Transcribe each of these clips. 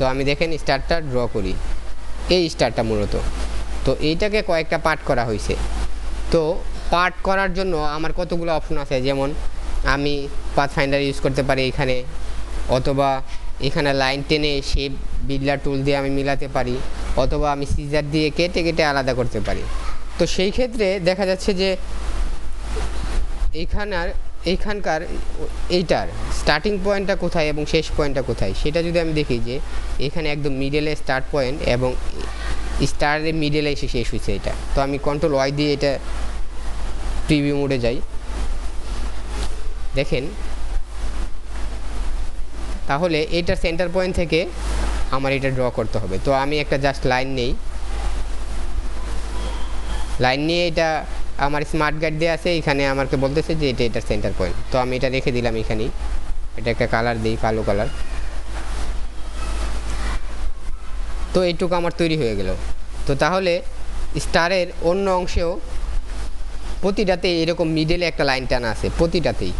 তো আমি দেখেন স্টারটা ড্র করি, এই স্টারটা মূলত। তো এইটাকে কয়েকটা পার্ট করা হয়েছে। তো পার্ট করার জন্য আমার কতগুলো অপশন আছে, যেমন আমি পাথফাইন্ডার ইউজ করতে পারি এখানে, অথবা এখানে লাইন টেনে শেপ বিল্ডার টুল দিয়ে আমি মিলাতে পারি, অথবা আমি সিজার দিয়ে কেটে কেটে আলাদা করতে পারি। তো সেই ক্ষেত্রে দেখা যাচ্ছে যে এইখানকার এইটার স্টার্টিং পয়েন্টটা কোথায় এবং শেষ পয়েন্টটা কোথায় সেটা যদি আমি দেখি, যে এখানে একদম মিডলে স্টার্ট পয়েন্ট এবং স্টারের মিডলে এসে শেষ হয়েছে এটা। তো আমি কন্ট্রোল ওয়াই দিয়ে এটা প্রিভিউ মোডে যাই, দেখেন তাহলে এইটার সেন্টার পয়েন্ট থেকে আমার এটা ড্র করতে হবে। তো আমি একটা জাস্ট লাইন নেই, লাইন নিয়ে এটা আমার স্মার্ট গাইড দিয়ে আছে, এখানে আমাকে বলতেছে যে এটা এটার সেন্টার পয়েন্ট। তো আমি এটা রেখে দিলাম এখানেই, এটা একটা কালার দিই, কালো কালার। তো এইটুকু আমার তৈরি হয়ে গেল। তো তাহলে স্টারের অন্য অংশেও প্রতিটাতেই এরকম মিডলে একটা লাইন টানা আছে প্রতিটাতেই।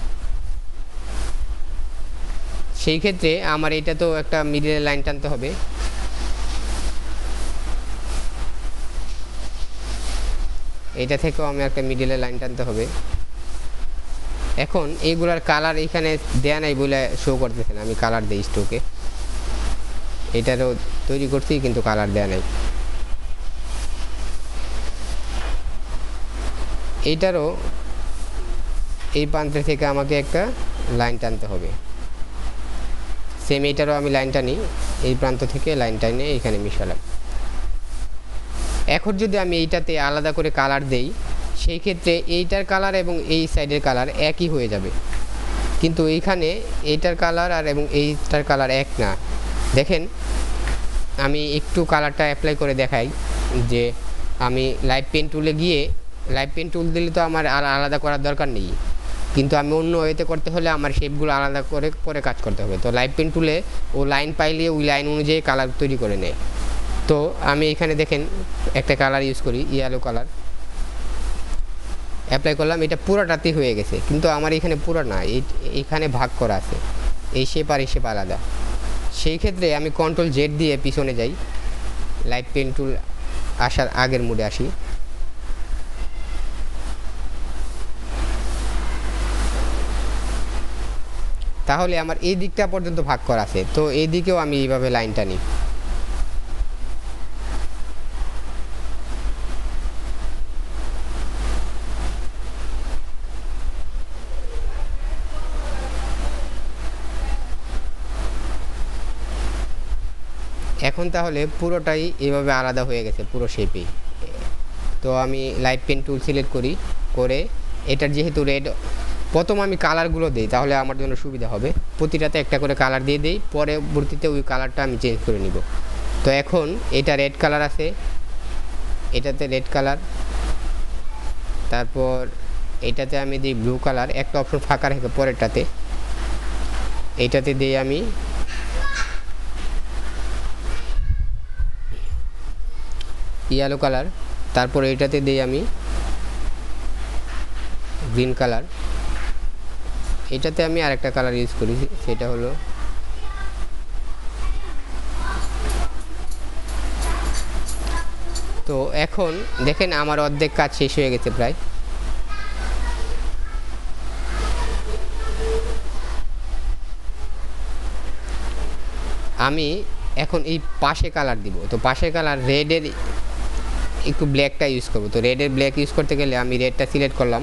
সেই ক্ষেত্রে আমার এটা তো একটা মিডলে লাইন টানতে হবে। এটা থেকেও আমি একটা মিডলে লাইন টানতে হবে। এখন এইগুলার কালার এখানে দেয়া নাই বলে শো করতেছে না, আমি কালার দিই স্টোকে। এটারও তৈরি করছি কিন্তু কালার দেয়া নাই। এইটারও এই প্রান্তের থেকে আমাকে একটা লাইন টানতে হবে, সেম এইটারও আমি লাইন টানি, এই প্রান্ত থেকে লাইন টানে এখানে মিশালাম। এখন যদি আমি এইটাতে আলাদা করে কালার দেই, সেই ক্ষেত্রে এইটার কালার এবং এই সাইডের কালার একই হয়ে যাবে, কিন্তু এইখানে এইটার কালার আর এবং এইটার কালার এক না। দেখেন আমি একটু কালারটা অ্যাপ্লাই করে দেখাই, যে আমি লাইভ পেন টুলে গিয়ে, লাইভ পেন টুল দিলে তো আমার আর আলাদা করার দরকার নেই, কিন্তু আমি অন্য ওয়েতে করতে হলে আমার শেপগুলো আলাদা করে পরে কাজ করতে হবে। তো লাইভ পেন টুলে ও লাইন পাইলে ওই লাইন অনুযায়ী কালার তৈরি করে নেয়। তো আমি এখানে দেখেন একটা কালার ইউজ করি, ইয়েলো কালার অ্যাপ্লাই করলাম, এটা পুরোটাতেই হয়ে গেছে, কিন্তু আমার এখানে পুরো না, এইখানে ভাগ করা আছে, এই শেপ আর এই শেপ আলাদা। সেই ক্ষেত্রে আমি কন্ট্রোল জেড দিয়ে পিছনে যাই, লাইভ পেন টুল আসার আগের মোডে আসি। তাহলে আমার এই দিকটা পর্যন্ত ভাগ করা আছে, তো এই দিকেও আমি এইভাবে লাইন টানি। এখন তাহলে পুরোটাই এভাবে আলাদা হয়ে গেছে পুরো শেপেই। তো আমি লাইভ পেন টুল সিলেক্ট করি, করে এটার যেহেতু রেড, প্রথম আমি কালারগুলো দিই তাহলে আমার জন্য সুবিধা হবে, প্রতিটাতে একটা করে কালার দিয়ে দিই, পরবর্তীতে ওই কালারটা আমি চেঞ্জ করে নিব। তো এখন এটা রেড কালার আছে, এটাতে রেড কালার, তারপর এটাতে আমি দিই ব্লু কালার, একটা অপশন ফাঁকা রেখে পরেরটাতে এইটাতে দিই আমি ইয়েলো কালার, তারপর এটাতে দিই আমি গ্রিন কালার, এটাতে আমি আরেকটা কালার ইউজ করি, সেটা হলো তো এখন দেখেন আমার অর্ধেক কাজ শেষ হয়ে গেছে প্রায়। আমি এখন এই পাশে কালার দিব, তো পাশে কালার রেডের একটু ব্ল্যাকটা ইউজ করব। তো রেডের ব্ল্যাক ইউজ করতে গেলে আমি রেডটা সিলেক্ট করলাম,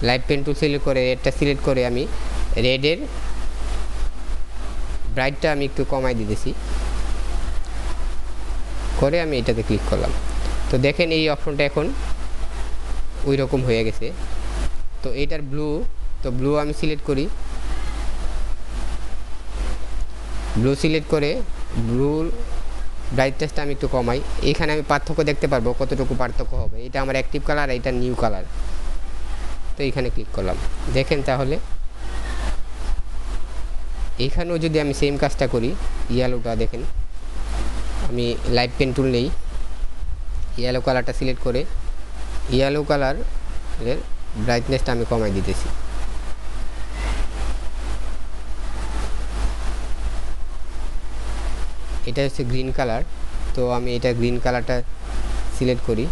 লাইভ পেন টুল সিলেক্ট করে রেডটা সিলেক্ট করে আমি রেডের ব্রাইটটা আমি একটু কমাই দিতেছি, করে আমি এটাতে ক্লিক করলাম। তো দেখেন এই অপশনটা এখন ওই রকম হয়ে গেছে। তো এটার ব্লু, তো ব্লু আমি সিলেক্ট করি, ব্লু সিলেক্ট করে ব্লু ব্রাইটনেসটা আমি একটু কমাই, এখানে আমি পার্থক্য দেখতে পারবো কতটুকু পার্থক্য হবে। এটা আমার অ্যাক্টিভ কালার, এটা নিউ কালার। তো এইখানে ক্লিক করলাম, দেখেন তাহলে এইখানেও যদি আমি সেম কাজটা করি, ইয়েলোটা দেখেন, আমি লাইভ পেন টুল নেই, ইয়েলো কালারটা সিলেক্ট করে ইয়েলো কালারের ব্রাইটনেসটা আমি কমাই দিতেছি। এটা হচ্ছে গ্রিন কালার। তো আমি এটা গ্রিন কালারটা সিলেক্ট করি,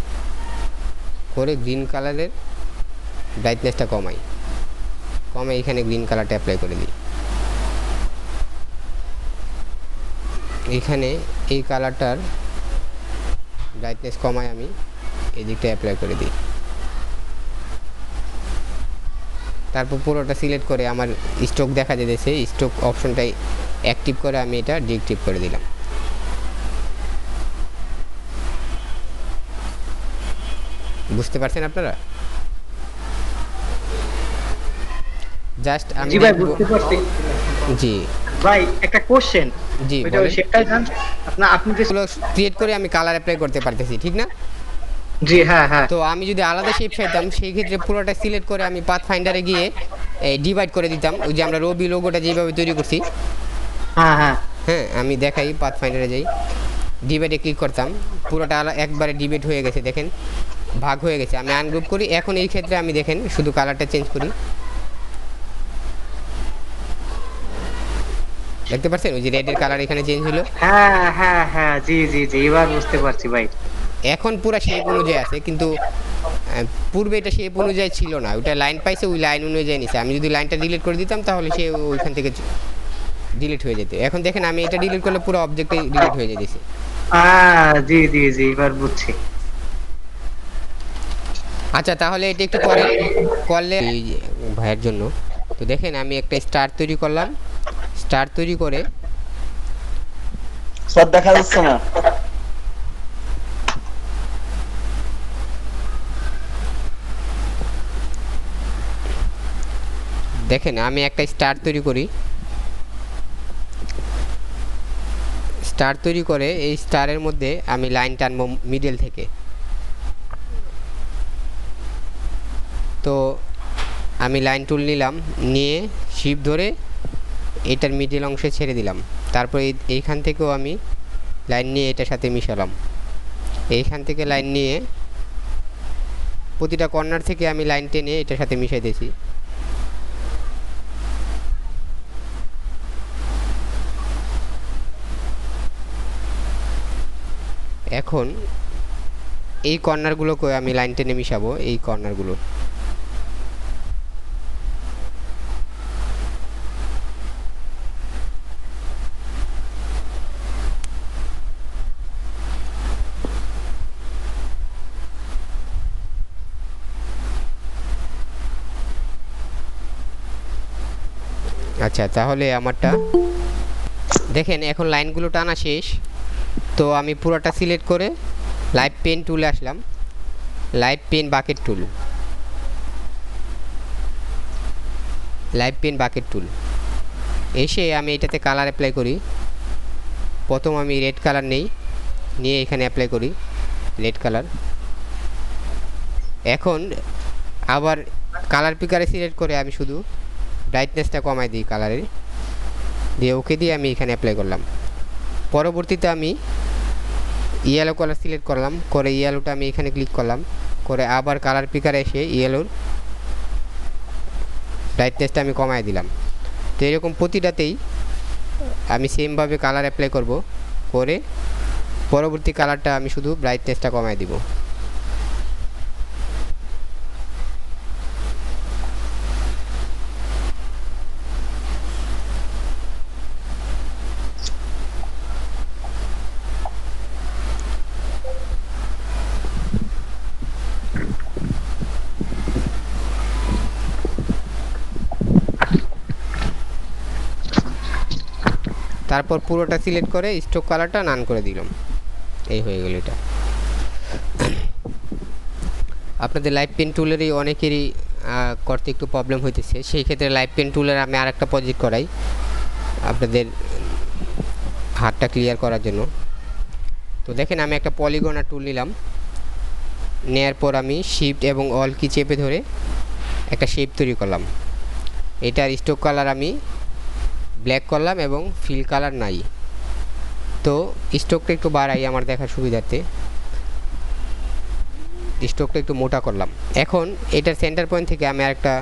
করে গ্রিন কালারের ব্রাইটনেসটা কমাই, এখানে গ্রিন কালারটা অ্যাপ্লাই করে দিই। এখানে এই কালারটার ব্রাইটনেস কমাই আমি এই দিকটা অ্যাপ্লাই করে দিই। তারপর পুরোটা সিলেক্ট করে আমার স্ট্রোক দেখা যেতেছে, স্ট্রোক অপশনটাই অ্যাক্টিভ করে আমি এটা ডিঅ্যাক্টিভ করে দিলাম। বুঝতে পারছেন আপনারা? জাস্ট আমি জি ভাই বুঝতে পারছি। জি ভাই একটা কোশ্চেন, জি ওইটা বলেন। সেটাই জান আপনি যে ক্রিয়েট করে আমি কালার অ্যাপ্লাই করতে পারতেছি, ঠিক না? জি হ্যাঁ হ্যাঁ তো আমি যদি আলাদা শেপ চাইতাম সেই ক্ষেত্রে পুরোটা সিলেক্ট করে আমি পাথ ফাইন্ডারে গিয়ে ডিভাইড করে দিতাম, ওই যে আমরা রবি লোগোটা যেভাবে তৈরি করছি। হ্যাঁ হ্যাঁ হ্যাঁ, আমি দেখাই, পাথ ফাইন্ডারে যাই, ডিভাইডে ক্লিক করতাম, পুরোটা একবারে ডিভাইড হয়ে গেছে, দেখেন ভাগ হয়ে গেছে। আমি আনগ্রুপ করি, এখন এই ক্ষেত্রে আমি দেখেন শুধু কালারটা চেঞ্জ করি, দেখতে পাচ্ছেন ওই যে রেডের কালার এখানে চেঞ্জ হলো। হ্যাঁ হ্যাঁ হ্যাঁ জি জি জি এবার বুঝতে পারছি ভাই। এখন পুরো শেপ অনুযায়ী আছে, কিন্তু পূর্বে এটা শেপ অনুযায়ী ছিল না, ওটা লাইন পাইছে, ওই লাইন অনুযায়ী নিছে। আমি যদি লাইনটা ডিলিট করে দিতাম তাহলে সে ওইখান থেকে ডিলিট হয়ে যেত। এখন দেখেন আমি এটা ডিলিট করলে পুরো অবজেক্টই ডিলিট হয়ে যেতেছে। জি জি জি এবার বুঝছি। আচ্ছা, তাহলে এটা একটু করে করলে এই ভাইয়ের জন্য। তো দেখেন আমি একটা স্টার তৈরি করলাম, স্টার তৈরি করে স্যার দেখা যাচ্ছে না। দেখেন আমি একটা স্টার তৈরি করি, স্টার তৈরি করে এই স্টারের মধ্যে আমি লাইন টানবো মিডল থেকে। তো আমি লাইন টুল নিলাম, নিয়ে শিপ ধরে এটার মিডল অংশে ছেড়ে দিলাম। তারপর এইখান থেকেও আমি লাইন নিয়ে এটার সাথে মিশালাম, এইখান থেকে লাইন নিয়ে প্রতিটা কর্নার থেকে আমি লাইন টেনে এটার সাথে মিশাই দিয়েছি। এখন এই কর্নারগুলোকে আমি লাইন টেনে মিশাবো, এই কর্নারগুলো। আচ্ছা, তাহলে আমারটা দেখেন এখন লাইনগুলো টানা শেষ। তো আমি পুরোটা সিলেক্ট করে লাইভ পেন টুলে আসলাম, live pen bucket tool, live pen bucket tool এসে আমি এটাতে কালার অ্যাপ্লাই করি। প্রথম আমি রেড কালার নেই, নিয়ে এখানে অ্যাপ্লাই করি রেড কালার। এখন আবার কালার পিকারে সিলেক্ট করে আমি শুধু ব্রাইটনেসটা কমাই দিই কালারের, দিয়ে ওকে দিয়ে আমি এখানে অ্যাপ্লাই করলাম। পরবর্তীতে আমি ইয়েলো কালার সিলেক্ট করলাম, করে ইয়েলোটা আমি এখানে ক্লিক করলাম, করে আবার কালার পিকারে এসে ইয়েলোর ব্রাইটনেসটা আমি কমাই দিলাম। তো এরকম প্রতিটাতেই আমি সেমভাবে কালার অ্যাপ্লাই করব, করে পরবর্তী কালারটা আমি শুধু ব্রাইটনেসটা কমাই দিব। তারপর পুরোটা সিলেক্ট করে স্ট্রোক কালারটা নান করে দিলাম, এই হয়ে গেল এটা। আপনাদের লাইভ পেন টুলেরই অনেকেরই করতে একটু প্রবলেম হইতেছে, সেই ক্ষেত্রে লাইভ পেন টুলের আমি আরেকটা প্রজেক্ট করাই আপনাদের হাতটা ক্লিয়ার করার জন্য। তো দেখেন আমি একটা পলিগনার টুল নিলাম, নেয়ার পর আমি শিফট এবং অল কি চেপে ধরে একটা শেপ তৈরি করলাম। এটার স্ট্রোক কালার আমি ব্ল্যাক করলাম এবং ফিল কালার নাই। তো স্ট্রোকটা একটু বাড়াই আমার দেখার সুবিধার্থে, স্ট্রোকটা একটু মোটা করলাম। এখন এটার সেন্টার পয়েন্ট থেকে আমি আরেকটা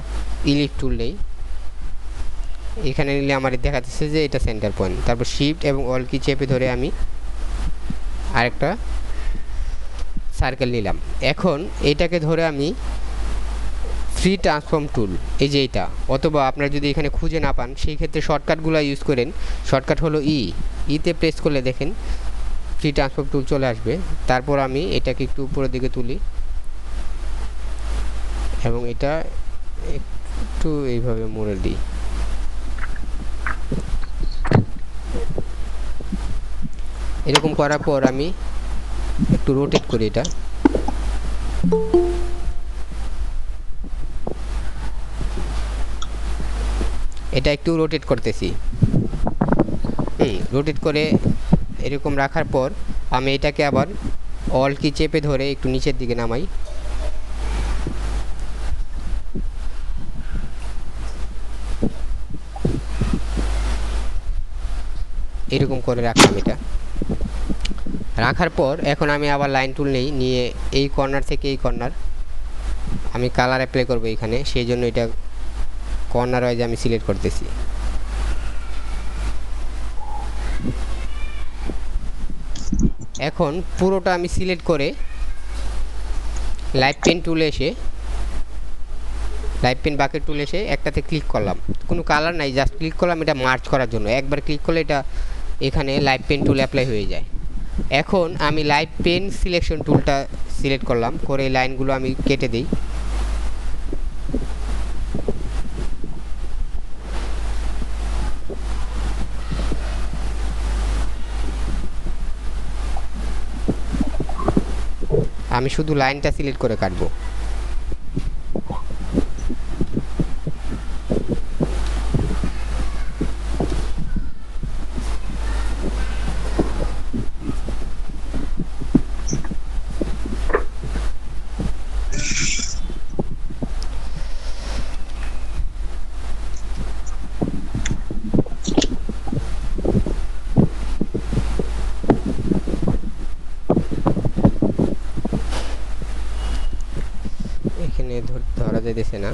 ইলিপ টুল নেই, এখানে নিলে আমার দেখাচ্ছে যে এটা সেন্টার পয়েন্ট। তারপর শিফট এবং অল কি চেপে ধরে আমি আরেকটা সার্কেল নিলাম। এখন এইটাকে ধরে আমি ফ্রি ট্রান্সফর্ম টুল, এই যে এইটা, অথবা আপনারা যদি এখানে খুঁজে না পান সেই ক্ষেত্রে শর্টকাটগুলো ইউজ করেন। শর্টকাট হলো ইতে প্রেস করলে দেখেন ফ্রি ট্রান্সফর্ম টুল চলে আসবে। তারপর আমি এটাকে একটু উপরের দিকে তুলি এবং এটা একটু এইভাবে মুড়ে দিই। এরকম করার পর আমি একটু রোটেট করি এটা। এটা একটু রোটেট করতেছি। রোটেট করে এরকম রাখার পর আমি এটাকে আবার অল কি চেপে ধরে একটু নিচের দিকে নামাই। এরকম করে রাখলাম এটা। রাখার পর এখন আমি আবার লাইন টুল নিয়ে এই কর্নার থেকে এই কর্নার আমি কালার অ্যাপ্লাই করব এখানে, সেই জন্য এটা কর্নার ওয়াইজ আমি সিলেক্ট করতেছি। এখন পুরোটা আমি সিলেক্ট করে লাইট পেন টুলে এসে লাইট পেন বাকেট টুলে এসে একটাতে ক্লিক করলাম। কোনো কালার নাই, জাস্ট ক্লিক করলাম এটা মার্চ করার জন্য। একবার ক্লিক করলে এটা এখানে লাইট পেন টুল অ্যাপ্লাই হয়ে যায়। এখন আমি লাইট পেন সিলেকশন টুলটা সিলেক্ট করলাম, করে এই লাইনগুলো আমি কেটে দিই। আমি শুধু লাইনটা সিলেক্ট করে কাটবো। এখানে ধরা যাইতেছে না,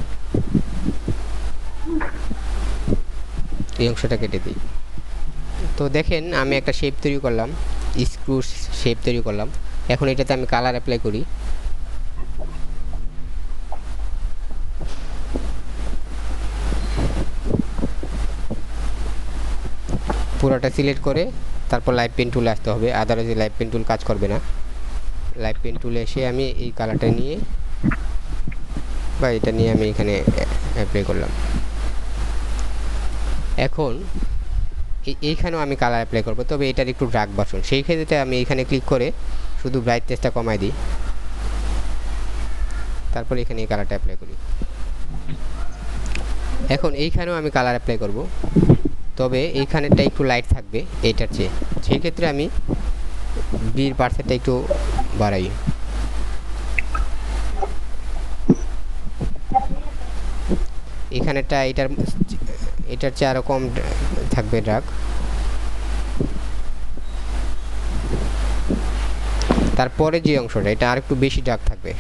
এই অংশটা কেটে দিই। তো দেখেন আমি একটা শেপ তৈরি করলাম, স্ক্রু শেপ তৈরি করলাম। এখন এটাতে আমি কালার অ্যাপ্লাই করি। পুরোটা সিলেক্ট করে তারপর লাইট পেন টুলে আসতে হবে, আদারওয়াইজ লাইট পেন টুল কাজ করবে না। লাইট পেন টুলে এসে আমি এই কালারটা নিয়ে বা এটা নিয়ে আমি এখানে অ্যাপ্লাই করলাম। এখন এইখানেও আমি কালার অ্যাপ্লাই করবো, তবে এটার একটু ডার্ক ভার্সন। সেই ক্ষেত্রে আমি এখানে ক্লিক করে শুধু ব্রাইটনেসটা কমাই দিই, তারপর এখানে এই কালারটা অ্যাপ্লাই করি। এখন এইখানেও আমি কালার অ্যাপ্লাই করব, তবে এইখানেরটা একটু লাইট থাকবে এইটার চেয়ে। সেই ক্ষেত্রে আমি বির পার্সেন্টটা একটু বাড়াই। এখানেরটা এটার চেয়ে আরও কম থাকবে ডার্ক। তারপরে যে অংশটা এটা আর একটু বেশি ডার্ক থাকবে।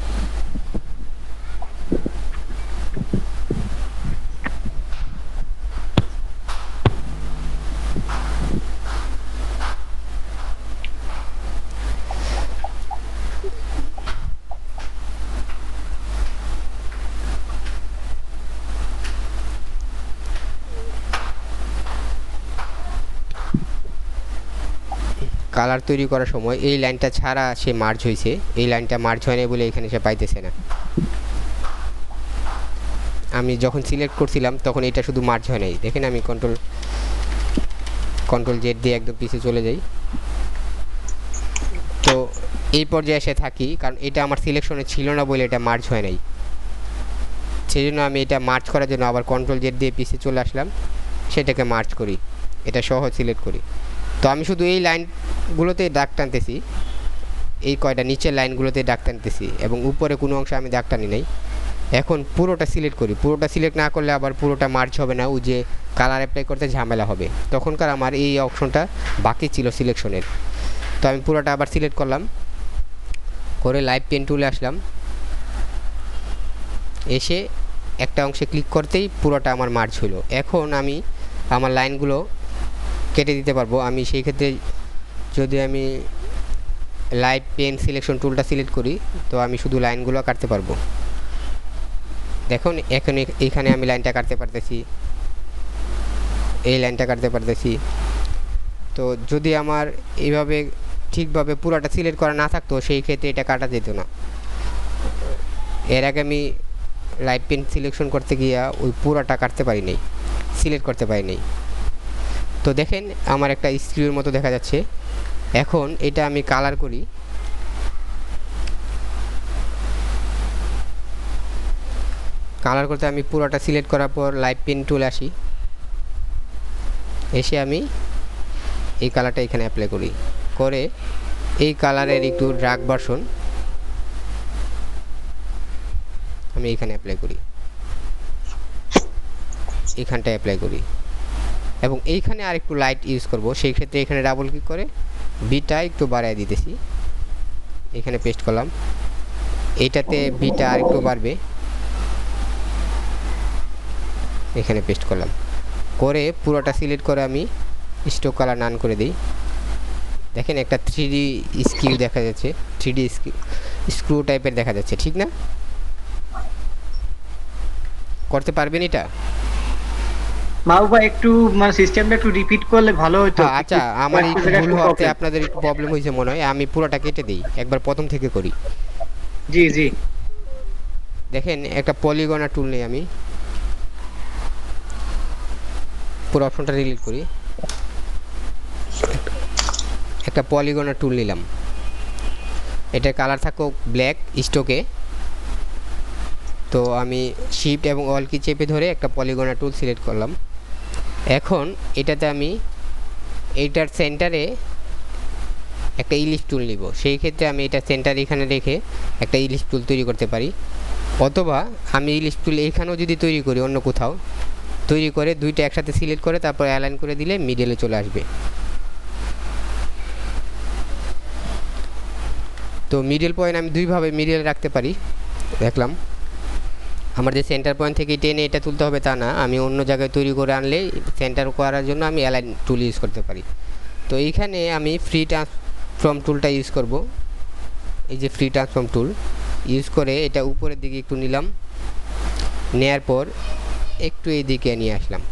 কালার তৈরি করার সময় এই লাইনটা ছাড়া সে মার্জ হয়েছে, এই লাইনটা মার্জ হয় না বলে এখানে সে পাইতেছে না। আমি যখন সিলেক্ট করছিলাম তখন এটা শুধু মার্জ হয় নাই। দেখেন আমি কন্ট্রোল জেড দিয়ে একদম পিছিয়ে চলে যাই। তো এই পর্যায়ে এসে থাকি, কারণ এটা আমার সিলেকশনে ছিল না বলে এটা মার্জ হয় নাই। সেই জন্য আমি এটা মার্জ করার জন্য আবার কন্ট্রোল জেড দিয়ে পিছিয়ে চলে আসলাম, সেটাকে মার্জ করি, এটা সহজ সিলেক্ট করি। তো আমি শুধু এই লাইনগুলোতে দাগ টানতেছি, এই কয়টা নিচের লাইনগুলোতে দাগ টানতেছি এবং উপরে কোনো অংশে আমি দাগ টানি নাই। এখন পুরোটা সিলেক্ট করি। পুরোটা সিলেক্ট না করলে আবার পুরোটা মার্চ হবে না, ও যে কালার অ্যাপ্লাই করতে ঝামেলা হবে। তখনকার আমার এই অপশনটা বাকি ছিল সিলেকশনের। তো আমি পুরোটা আবার সিলেক্ট করলাম, করে লাইভ পেন টুলে আসলাম, এসে একটা অংশে ক্লিক করতেই পুরোটা আমার মার্চ হলো। এখন আমি আমার লাইনগুলো কেটে দিতে পারবো। আমি সেই ক্ষেত্রে যদি আমি লাইট পেন সিলেকশন টুলটা সিলেক্ট করি, তো আমি শুধু লাইনগুলো কাটতে পারবো। দেখুন এখন এখানে আমি লাইনটা কাটতে পারতেছি, এই লাইনটা কাটতে পারতেছি। তো যদি আমার এইভাবে ঠিকভাবে পুরোটা সিলেক্ট করা না থাকতো, সেই ক্ষেত্রে এটা কাটা যেত না। এর আগে আমি লাইট পেন সিলেকশন করতে গিয়া ওই পুরোটা কাটতে পারি নাই, সিলেক্ট করতে পারি নাই। তো দেখেন আমার একটা স্ক্রিউর মতো দেখা যাচ্ছে। এখন এটা আমি কালার করি। কালার করতে আমি পুরোটা সিলেক্ট করার পর লাইট পেন টুলে আসি, এসে আমি এই কালারটা এখানে অ্যাপ্লাই করি, করে এই কালারের একটু ডার্ক ভার্সন আমি এখানে অ্যাপ্লাই করি, এখানটায় অ্যাপ্লাই করি এবং এইখানে আর একটু লাইট ইউজ করব। সেই ক্ষেত্রে এখানে ডাবল ক্লিক করে বিটা একটু বাড়ায় দিতেছি, এখানে পেস্ট করলাম। এইটাতে বিটা আর একটু বাড়বে, এখানে পেস্ট করলাম, করে পুরোটা সিলেক্ট করে আমি স্ট্রোক কালার নান করে দিই। দেখেন একটা 3D স্ক্রিউ দেখা যাচ্ছে, 3D স্ক্রু টাইপের দেখা যাচ্ছে, ঠিক না? করতে পারবেন এটা? মাহবুব ভাই একটু মানে সিস্টেমটা একটু রিপিট করলে ভালো হতো। আচ্ছা, আমার একটু ভুল হতে আপনাদের একটু প্রবলেম হয়েছে মনে হয়। আমি পুরোটা কেটে দিই, একবার প্রথম থেকে করি। জি জি দেখেন একটা পলিগনার টুল নেই, আমি পুরো অপশনটা ডিলিট করি। একটা পলিগনার টুল নিলাম, এটার কালার থাকো ব্ল্যাক স্টোকে। তো আমি শিফট এবং অল কি চেপে ধরে একটা পলিগনার টুল সিলেক্ট করলাম। এখন এটাতে আমি এইটার সেন্টারে একটা ইলিশ টুল নিব। সেই ক্ষেত্রে আমি এটা সেন্টার এখানে রেখে একটা ইলিশ টুল তৈরি করতে পারি, অথবা আমি ইলিশ টুল এইখানেও যদি তৈরি করি, অন্য কোথাও তৈরি করে দুইটা একসাথে সিলেক্ট করে তারপর অ্যালাইন করে দিলে মিডলে চলে আসবে। তো মিডল পয়েন্ট আমি দুইভাবে মিডলে রাখতে পারি। দেখলাম আমার যে সেন্টার পয়েন্ট থেকে টেনে এটা তুলতে হবে তা না, আমি অন্য জায়গায় তৈরি করে আনলে সেন্টার করার জন্য আমি অ্যালাইন টুল ইউজ করতে পারি। তো এইখানে আমি ফ্রি ট্রান্সফর্ম টুলটা ইউজ করব। এই যে ফ্রি ট্রান্সফর্ম টুল ইউজ করে এটা উপরের দিকে একটু নিলাম, নেয়ার পর একটু এই দিকে নিয়ে আসলাম,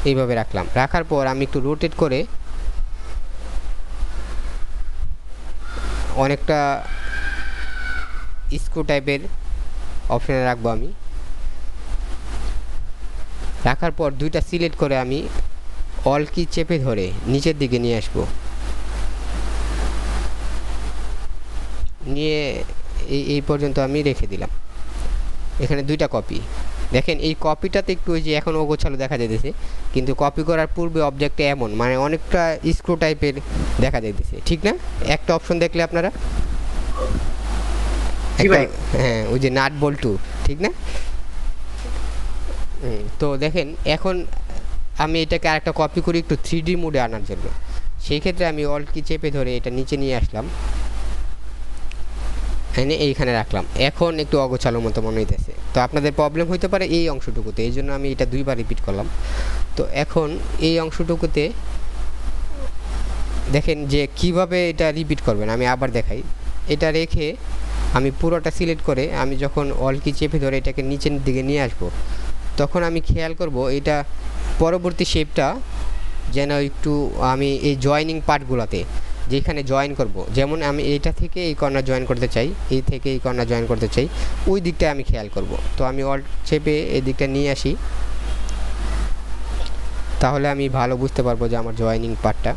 এইভাবে রাখলাম। রাখার পর আমি একটু রোটেট করে অনেকটা স্ক্রু টাইপের অপশানে রাখবো আমি। রাখার পর দুইটা সিলেক্ট করে আমি অল কি চেপে ধরে নিচের দিকে নিয়ে আসবো, নিয়ে এই পর্যন্ত আমি রেখে দিলাম। এখানে দুইটা কপি। দেখেন এই কপিটাতে একটু ওই যে এখন অগোছালো দেখা যাইতেছে, কিন্তু কপি করার পূর্বে অবজেক্টটা এমন মানে অনেকটা স্ক্রু টাইপের দেখা যাইতেছে, ঠিক না? একটা অপশন দেখলে আপনারা হ্যাঁ, ওই যে নাট বল্টু, ঠিক না? তো দেখেন এখন আমি এটাকে আরেকটা কপি করি একটু 3D মোডে আনার জন্য। সেই ক্ষেত্রে আমি অল কি চেপে ধরে এটা নিচে নিয়ে আসলাম, এনে এইখানে রাখলাম। এখন একটু অগোছালো মতো মনে হইতেছে, তো আপনাদের প্রবলেম হইতে পারে এই অংশটুকুতে, এই জন্য আমি এটা দুইবার রিপিট করলাম। তো এখন এই অংশটুকুতে দেখেন যে কিভাবে এটা রিপিট করবেন, আমি আবার দেখাই। এটা রেখে আমি পুরোটা সিলেক্ট করে আমি যখন অল কি চেপে ধরে এটাকে নিচের দিকে নিয়ে আসব, তখন আমি খেয়াল করব এটা পরবর্তী শেপটা যেন একটু আমি এই জয়েনিং পার্টগুলোতে যেখানে জয়েন করব, যেমন আমি এইটা থেকে এই কর্নার জয়েন করতে চাই, এই থেকে এই কর্নার জয়েন করতে চাই, ওই দিকটা আমি খেয়াল করব। তো আমি অল্ট চেপে এই দিকটা নিয়ে আসি, তাহলে আমি ভালো বুঝতে পারবো যে আমার জয়েনিং পার্টটা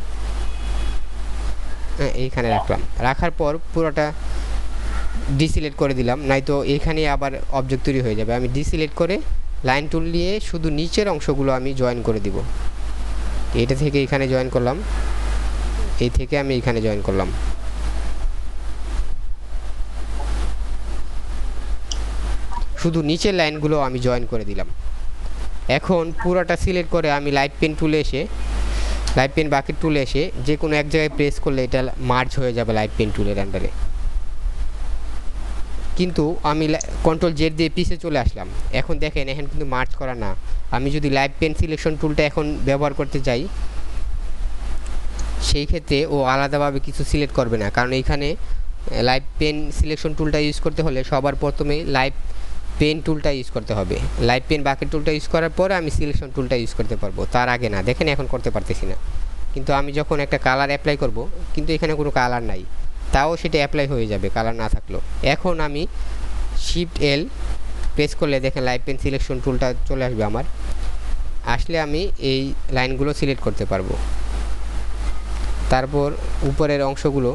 এইখানে রাখলাম। রাখার পর পুরোটা ডিসিলেক্ট করে দিলাম, নয়তো এখানে আবার অবজেক্ট তৈরি হয়ে যাবে। আমি ডিসিলেক্ট করে লাইন টুল নিয়ে শুধু নিচের অংশগুলো আমি জয়েন করে দিব। এটা থেকে এখানে জয়েন করলাম, এই থেকে আমি এখানে জয়েন করলাম। শুধু নিচের লাইনগুলো আমি জয়েন করে দিলাম। এখন পুরোটা সিলেক্ট করে আমি লাইট পেন টুলে এসে লাইট পেন বাকেট টুলে এসে যে কোনো এক জায়গায় প্রেস করলে এটা মার্জ হয়ে যাবে লাইট পেন টুলের আন্ডারে। কিন্তু আমি কন্ট্রোল জেড দিয়ে পিছে চলে আসলাম। এখন দেখেন এখানে কিন্তু মার্চ করা না। আমি যদি লাইভ পেন সিলেকশন টুলটা এখন ব্যবহার করতে যাই, সেই ক্ষেত্রে ও আলাদাভাবে কিছু সিলেক্ট করবে না, কারণ এইখানে লাইভ পেন সিলেকশন টুলটা ইউজ করতে হলে সবার প্রথমে লাইভ পেন টুলটা ইউজ করতে হবে। লাইভ পেন বাকেট টুলটা ইউজ করার পরে আমি সিলেকশন টুলটা ইউজ করতে পারবো, তার আগে না। দেখেন এখন করতে পারতেছি না। কিন্তু আমি যখন একটা কালার অ্যাপ্লাই করব, কিন্তু এখানে কোনো কালার নাই, তাও সেটা অ্যাপ্লাই হয়ে যাবে কালার না থাকলেও। এখন আমি শিফট এল প্রেস করলে দেখেন লাইভ পেন সিলেকশন টুলটা চলে আসবে আমার। আসলে আমি এই লাইনগুলো সিলেক্ট করতে পারবো। তারপর উপরের অংশগুলো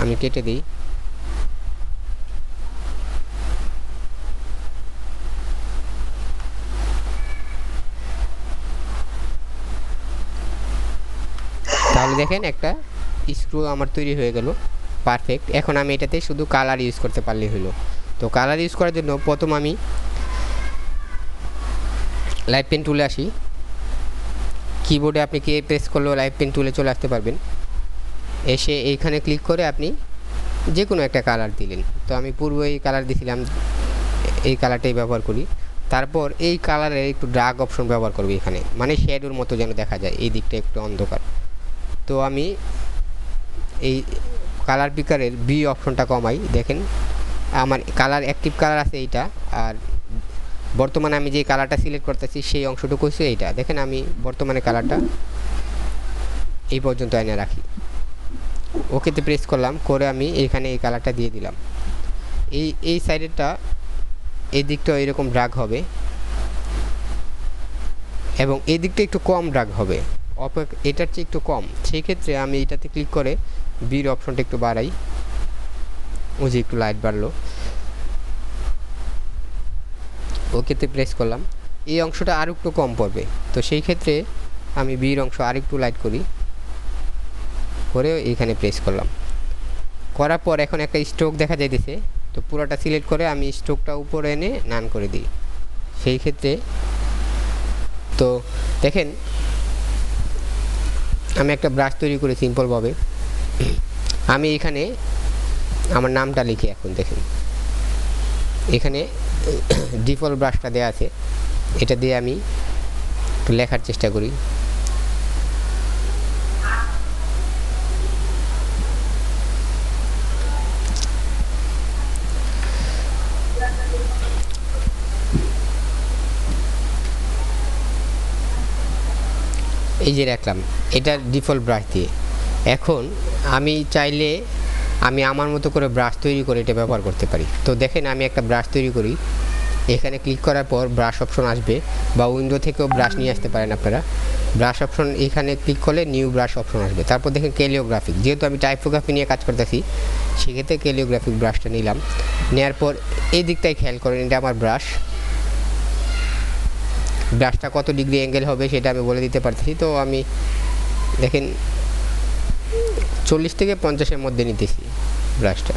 আমি কেটে দিই। তাহলে দেখেন একটা স্ক্রু আমার তৈরি হয়ে গেল, পারফেক্ট। এখন আমি এটাতে শুধু কালার ইউজ করতে পারলেই হলো। তো কালার ইউজ করার জন্য প্রথম আমি লাইভ পেন টুলে আসি। কিবোর্ডে আপনি কে প্রেস করলেও লাইভ পেন টুলে চলে আসতে পারবেন। এসে এইখানে ক্লিক করে আপনি যে কোনো একটা কালার দিলেন। তো আমি পূর্বে এই কালার দিয়েছিলাম, এই কালারটাই ব্যবহার করি। তারপর এই কালারের একটু ড্রাগ অপশন ব্যবহার করবো এখানে, মানে শ্যাডোর মতো যেন দেখা যায়, এই দিকটা একটু অন্ধকার। তো আমি এই কালার পিকারের বি অপশনটা কমাই। দেখেন আমার কালার অ্যাক্টিভ কালার আছে এইটা, আর বর্তমানে আমি যে কালারটা সিলেক্ট করতেছি সেই অংশটুকু হচ্ছে এইটা। দেখেন আমি বর্তমানে কালারটা এই পর্যন্ত এনে রাখি। ওকেতে প্রেস করলাম, করে আমি এখানে এই কালারটা দিয়ে দিলাম। এই সাইডেরটা এই দিকটা এরকম ড্রাগ হবে, এবং এই দিকটা একটু কম ড্রাগ হবে, এটার চেয়ে একটু কম। সেই ক্ষেত্রে আমি এটাতে ক্লিক করে বির অপশনটা একটু বাড়াই। ও যে একটু লাইট বাড়লো, ওকেতে প্রেস করলাম। এই অংশটা আর একটু কম পড়বে, তো সেই ক্ষেত্রে আমি বির অংশ আর একটু লাইট করি, করে এইখানে প্রেস করলাম। করার পর এখন একটা স্ট্রোক দেখা যাইতেছে, তো পুরোটা সিলেক্ট করে আমি স্ট্রোকটা উপরে এনে নান করে দিই। সেই ক্ষেত্রে তো দেখেন আমি একটা ব্রাশ তৈরি করি সিম্পলভাবে। আমি এখানে আমার নামটা লিখি। এখন দেখেন এখানে ডিফল্ট ব্রাশটা দেওয়া আছে, এটা দিয়ে আমি একটু লেখার চেষ্টা করি। এই যে রাখলাম, এটা ডিফল্ট ব্রাশ দিয়ে। এখন আমি চাইলে আমি আমার মতো করে ব্রাশ তৈরি করে এটা ব্যবহার করতে পারি। তো দেখেন আমি একটা ব্রাশ তৈরি করি, এখানে ক্লিক করার পর ব্রাশ অপশন আসবে, বা উইন্ডো থেকেও ব্রাশ নিয়ে আসতে পারেন আপনারা। ব্রাশ অপশন এখানে ক্লিক করলে নিউ ব্রাশ অপশন আসবে। তারপর দেখেন ক্যালিওগ্রাফিক, যেহেতু আমি টাইপোগ্রাফি নিয়ে কাজ করতেছি সেক্ষেত্রে ক্যালিওগ্রাফিক ব্রাশটা নিলাম। নেওয়ার পর এই দিকটাই খেয়াল করেন, এটা আমার ব্রাশ। ব্রাশটা কত ডিগ্রি অ্যাঙ্গেল হবে সেটা আমি বলে দিতে পারতেছি। তো আমি দেখেন 40 থেকে 50-এর মধ্যে নিতেছি ব্রাশটা।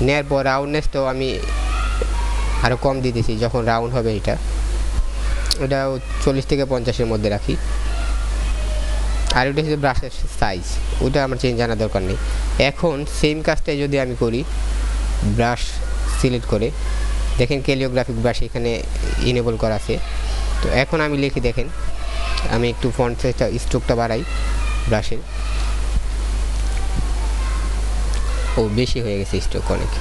নেওয়ার পর রাউন্ডনেসটাও আমি আরও কম দিতেছি, যখন রাউন্ড হবে ওটা 40 থেকে 50-এর মধ্যে রাখি। আর ওটা হচ্ছে ব্রাশের সাইজ, ওটা আমার চেঞ্জ জানার দরকার নেই। এখন সেম কাজটাই যদি আমি করি, ব্রাশ সিলেক্ট করে দেখেন ক্যালিওগ্রাফিক ব্রাশ এখানে ইনেবল করা আছে। তো এখন আমি লিখি, দেখেন আমি একটু ফন্ট সাইজটা স্ট্রোকটা বাড়াই ব্রাশের। ও বেশি হয়ে গেছে স্ট্রোক অনেক।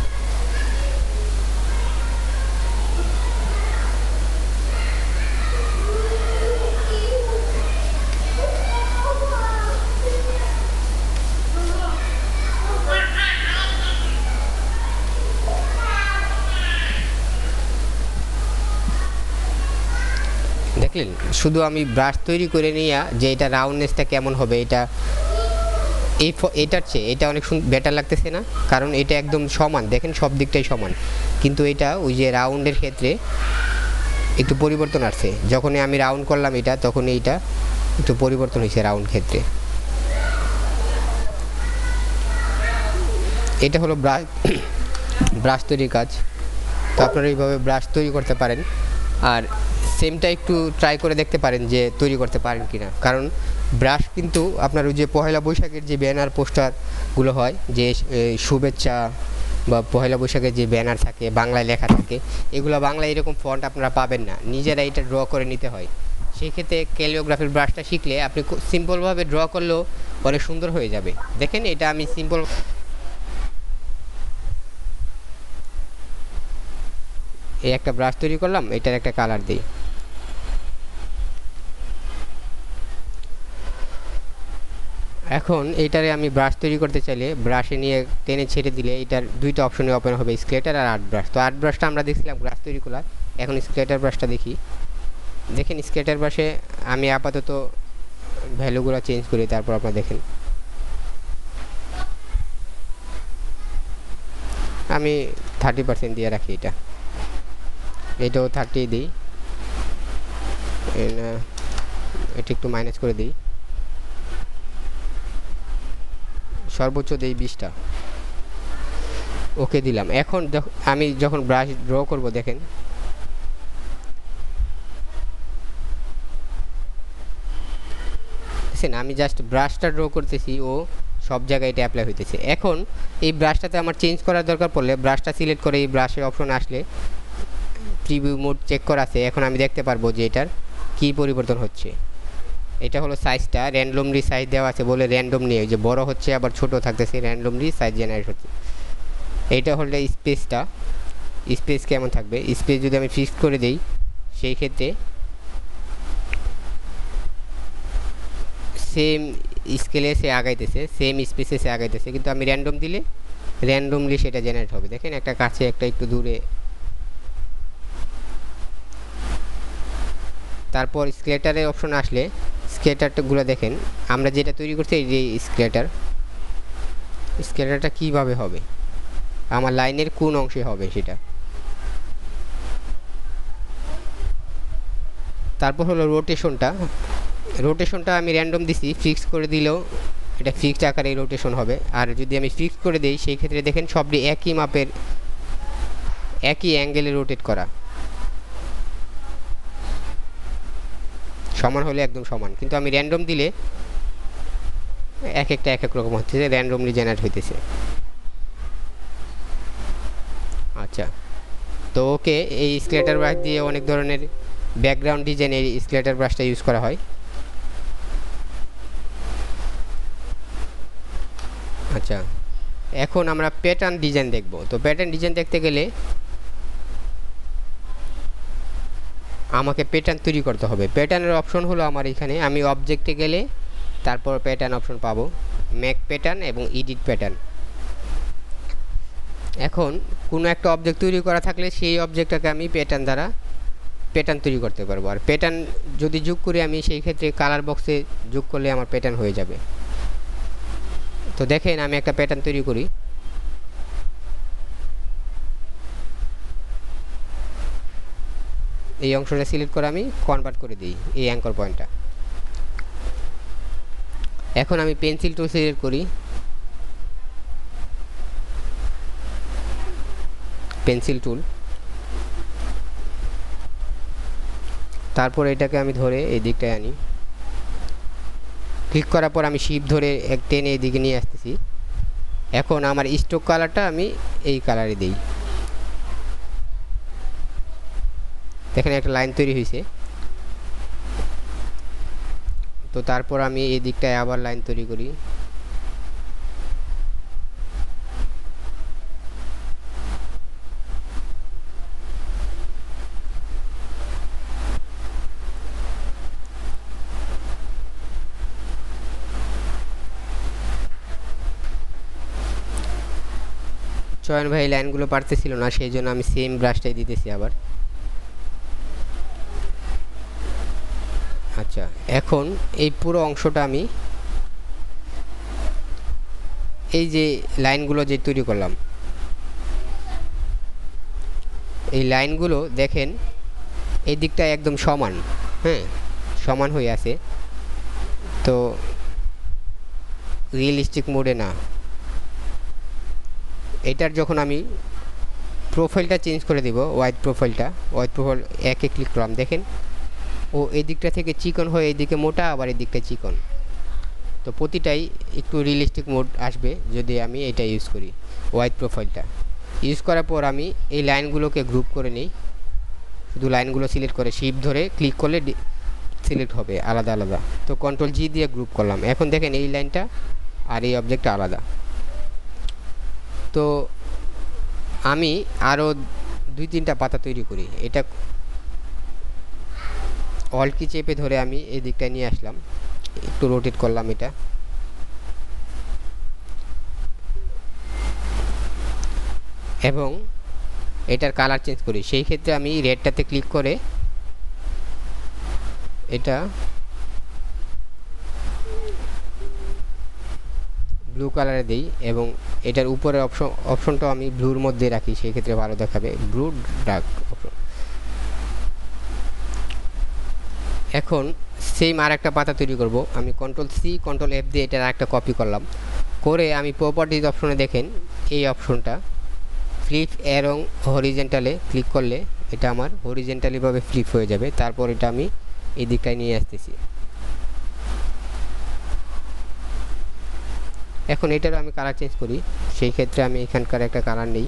দেখলেন, শুধু আমি ব্রাশ তৈরি করে নিয়ে যে এটা রাউন্ডনেসটা কেমন হবে, এটার চেয়ে এটা অনেক বেটার লাগতেছে না, কারণ এটা একদম সমান। দেখেন সব দিকটাই সমান, কিন্তু এটা ওই যে রাউন্ডের ক্ষেত্রে একটু পরিবর্তন আসছে। যখনই আমি রাউন্ড করলাম এটা, তখন এইটা একটু পরিবর্তন হয়েছে রাউন্ড ক্ষেত্রে। এটা হলো ব্রাশ তৈরির কাজ। তো আপনারা এইভাবে ব্রাশ তৈরি করতে পারেন, আর সেমটা একটু ট্রাই করে দেখতে পারেন যে তৈরি করতে পারেন কিনা। কারণ ব্রাশ কিন্তু আপনার ওই যে পহেলা বৈশাখের যে ব্যানার পোস্টারগুলো হয়, যে শুভেচ্ছা বা পয়লা বৈশাখে যে ব্যানার থাকে বাংলায় লেখা থাকে, এগুলো বাংলায় এরকম ফন্ট আপনারা পাবেন না, নিজেরা এটা ড্র করে নিতে হয়। সেই ক্ষেত্রে ক্যালিওগ্রাফির ব্রাশটা শিখলে আপনি খুব সিম্পলভাবে ড্র করলেও অনেক সুন্দর হয়ে যাবে। দেখেন এটা আমি সিম্পল এই একটা ব্রাশ তৈরি করলাম, এটার একটা কালার দিই। এখন এইটারে আমি ব্রাশ তৈরি করতে চাইলে ব্রাশে নিয়ে টেনে ছেড়ে দিলে এটার দুইটা অপশনে ওপেন হবে, স্কেলেটার আর আর্ট ব্রাশ। তো আর্ট ব্রাশটা আমরা দেখছিলাম ব্রাশ তৈরি করার, এখন স্কেলেটার ব্রাশটা দেখি। দেখেন স্কেলেটার ব্রাশে আমি আপাতত ভ্যালুগুলো চেঞ্জ করি, তারপর আপনারা দেখেন। আমি 30% দিয়ে রাখি, এটাও 30 দিই, এটা একটু মাইনাস করে দিই, সর্বোচ্চ দিই 20টা, ওকে দিলাম। এখন আমি যখন ব্রাশ ড্র করব দেখেন আমি জাস্ট ব্রাশটা ড্র করতেছি, ও সব জায়গায় এটা অ্যাপ্লাই হইতেছে। এখন এই ব্রাশটাতে আমার চেঞ্জ করার দরকার পড়লে ব্রাশটা সিলেক্ট করে এই ব্রাশের অপশন আসলে প্রিভিউ মোড চেক করা আছে, এখন আমি দেখতে পারবো যে এটার কী পরিবর্তন হচ্ছে। এটা হলো সাইজটা র্যান্ডমলি সাইজ দেওয়া আছে বলে র্যান্ডম নিয়ে যে বড় হচ্ছে আবার ছোট থাকতেছে, র্যান্ডমলি সাইজ জেনারেট হচ্ছে। এইটা হলো স্পেসটা, স্পেস কেমন থাকবে, স্পেস যদি আমি ফিক্স করে দিই সেই ক্ষেত্রে সেম স্কেলে সে আগাইতেছে, সেম স্পেসে সে আগাইতেছে, কিন্তু আমি র্যান্ডম দিলে র্যান্ডমলি সেটা জেনারেট হবে। দেখেন একটা কাছে একটা একটু দূরে। তারপর স্কেলেটারের অপশন আসলে স্কেলেটারগুলো দেখেন, আমরা যেটা তৈরি করছি এই যে স্কেলেটারটা কীভাবে হবে, আমার লাইনের কোন অংশে হবে সেটা। তারপর হলো রোটেশনটা আমি র্যান্ডম দিছি, ফিক্স করে দিলেও এটা ফিক্সড আকারে রোটেশন হবে। আর যদি আমি ফিক্স করে দিই সেই ক্ষেত্রে দেখেন সবটি একই মাপের একই অ্যাঙ্গেলে রোটেট করা, সমান হলে একদম সমান। কিন্তু আমি র্যান্ডম দিলে এক একটা এক এক রকম হচ্ছে, র্যান্ডমলি জেনারেট হইতেছে। আচ্ছা, তো ওকে এই স্কেলেটার ব্রাশ দিয়ে অনেক ধরনের ব্যাকগ্রাউন্ড ডিজাইন এই স্কেলেটার ব্রাশটা ইউজ করা হয়। আচ্ছা, এখন আমরা প্যাটার্ন ডিজাইন দেখব। তো প্যাটার্ন ডিজাইন দেখতে গেলে আমাকে প্যাটার্ন তৈরি করতে হবে। প্যাটার্নের অপশন হলো আমার এখানে, আমি অবজেক্টে গেলে তারপর প্যাটার্ন অপশন পাবো, মেক প্যাটার্ন এবং এডিট প্যাটার্ন। এখন কোনো একটা অবজেক্ট তৈরি করা থাকলে সেই অবজেক্টটাকে আমি প্যাটার্ন তৈরি করতে পারবো। আর প্যাটার্ন যদি যোগ করি আমি সেই ক্ষেত্রে কালার বক্সে যোগ করলে আমার প্যাটার্ন হয়ে যাবে। তো দেখেন আমি একটা প্যাটার্ন তৈরি করি। এই অংশটা সিলেক্ট করে আমি কনভার্ট করে দিই এই অ্যাঙ্কর পয়েন্টটা। এখন আমি পেন্সিল টুল সিলেক্ট করি, পেন্সিল টুল, তারপর এটাকে আমি ধরে এই দিকটায় আনি, ক্লিক করার পর আমি শিপ ধরে এক টেনে এই দিকে নিয়ে আসতেছি। এখন আমার স্ট্রোক কালারটা আমি এই কালারে দিই, দেখেন একটা লাইন তৈরি হয়েছে। তো তারপর আমি এই দিকটায় আবার লাইন তৈরি করি, চয়ন ভাই লাইনগুলো পারতেছিল না, সেই জন্য আমি সেম ব্রাশটাই দিতেছি আবার। আচ্ছা, এখন এই পুরো অংশটা আমি এই যে লাইনগুলো যে তৈরি করলাম, এই লাইনগুলো দেখেন এই দিকটা একদম সমান, হ্যাঁ সমান হয়ে আছে। তো রিয়েলিস্টিক মোডে না, এটার যখন আমি প্রোফাইলটা চেঞ্জ করে দেব, ওয়াইড প্রোফাইল একে ক্লিক করলাম, দেখেন ও এই দিকটা থেকে চিকন হয়ে এই দিকে মোটা, আবার এই দিকটা চিকন। তো প্রতিটাই একটু রিয়েলিস্টিক মোড আসবে যদি আমি এটা ইউজ করি ওয়াইড প্রোফাইলটা। ইউজ করার পর আমি এই লাইনগুলোকে গ্রুপ করে নিই। শুধু লাইনগুলো সিলেক্ট করে শিফট ধরে ক্লিক করলে সিলেক্ট হবে আলাদা আলাদা। তো কন্ট্রোল জি দিয়ে গ্রুপ করলাম। এখন দেখেন এই লাইনটা আর এই অবজেক্টটা আলাদা। তো আমি আরও 2-3টা পাতা তৈরি করি। এটা অল্ট কি চেপে ধরে আমি এই দিকটায় নিয়ে আসলাম, একটু রোটেট করলাম এটা। এবং এটার কালার চেঞ্জ করি। সেই ক্ষেত্রে আমি রেডটাতে ক্লিক করে এটা ব্লু কালারে দিই এবং এটার উপরের অপশনটাও আমি ব্লুর মধ্যে রাখি, সেই ক্ষেত্রে ভালো দেখাবে, ব্লু ডার্ক অপশন। এখন সেম আর একটা পাতা তৈরি করব। আমি কন্ট্রোল সি কন্ট্রোল এফ দিয়ে এটার একটা কপি করলাম, করে আমি প্রপার্টিজ অপশনে দেখেন এই অপশনটা ফ্লিপ এবং হরিজেন্টালে ক্লিক করলে এটা আমার হরিজেন্টালিভাবে ফ্লিপ হয়ে যাবে। তারপর এটা আমি এই দিকটায় নিয়ে আসতেছি। এখন এটারও আমি কালার চেঞ্জ করি। সেই ক্ষেত্রে আমি এখানকার একটা কালার নেই।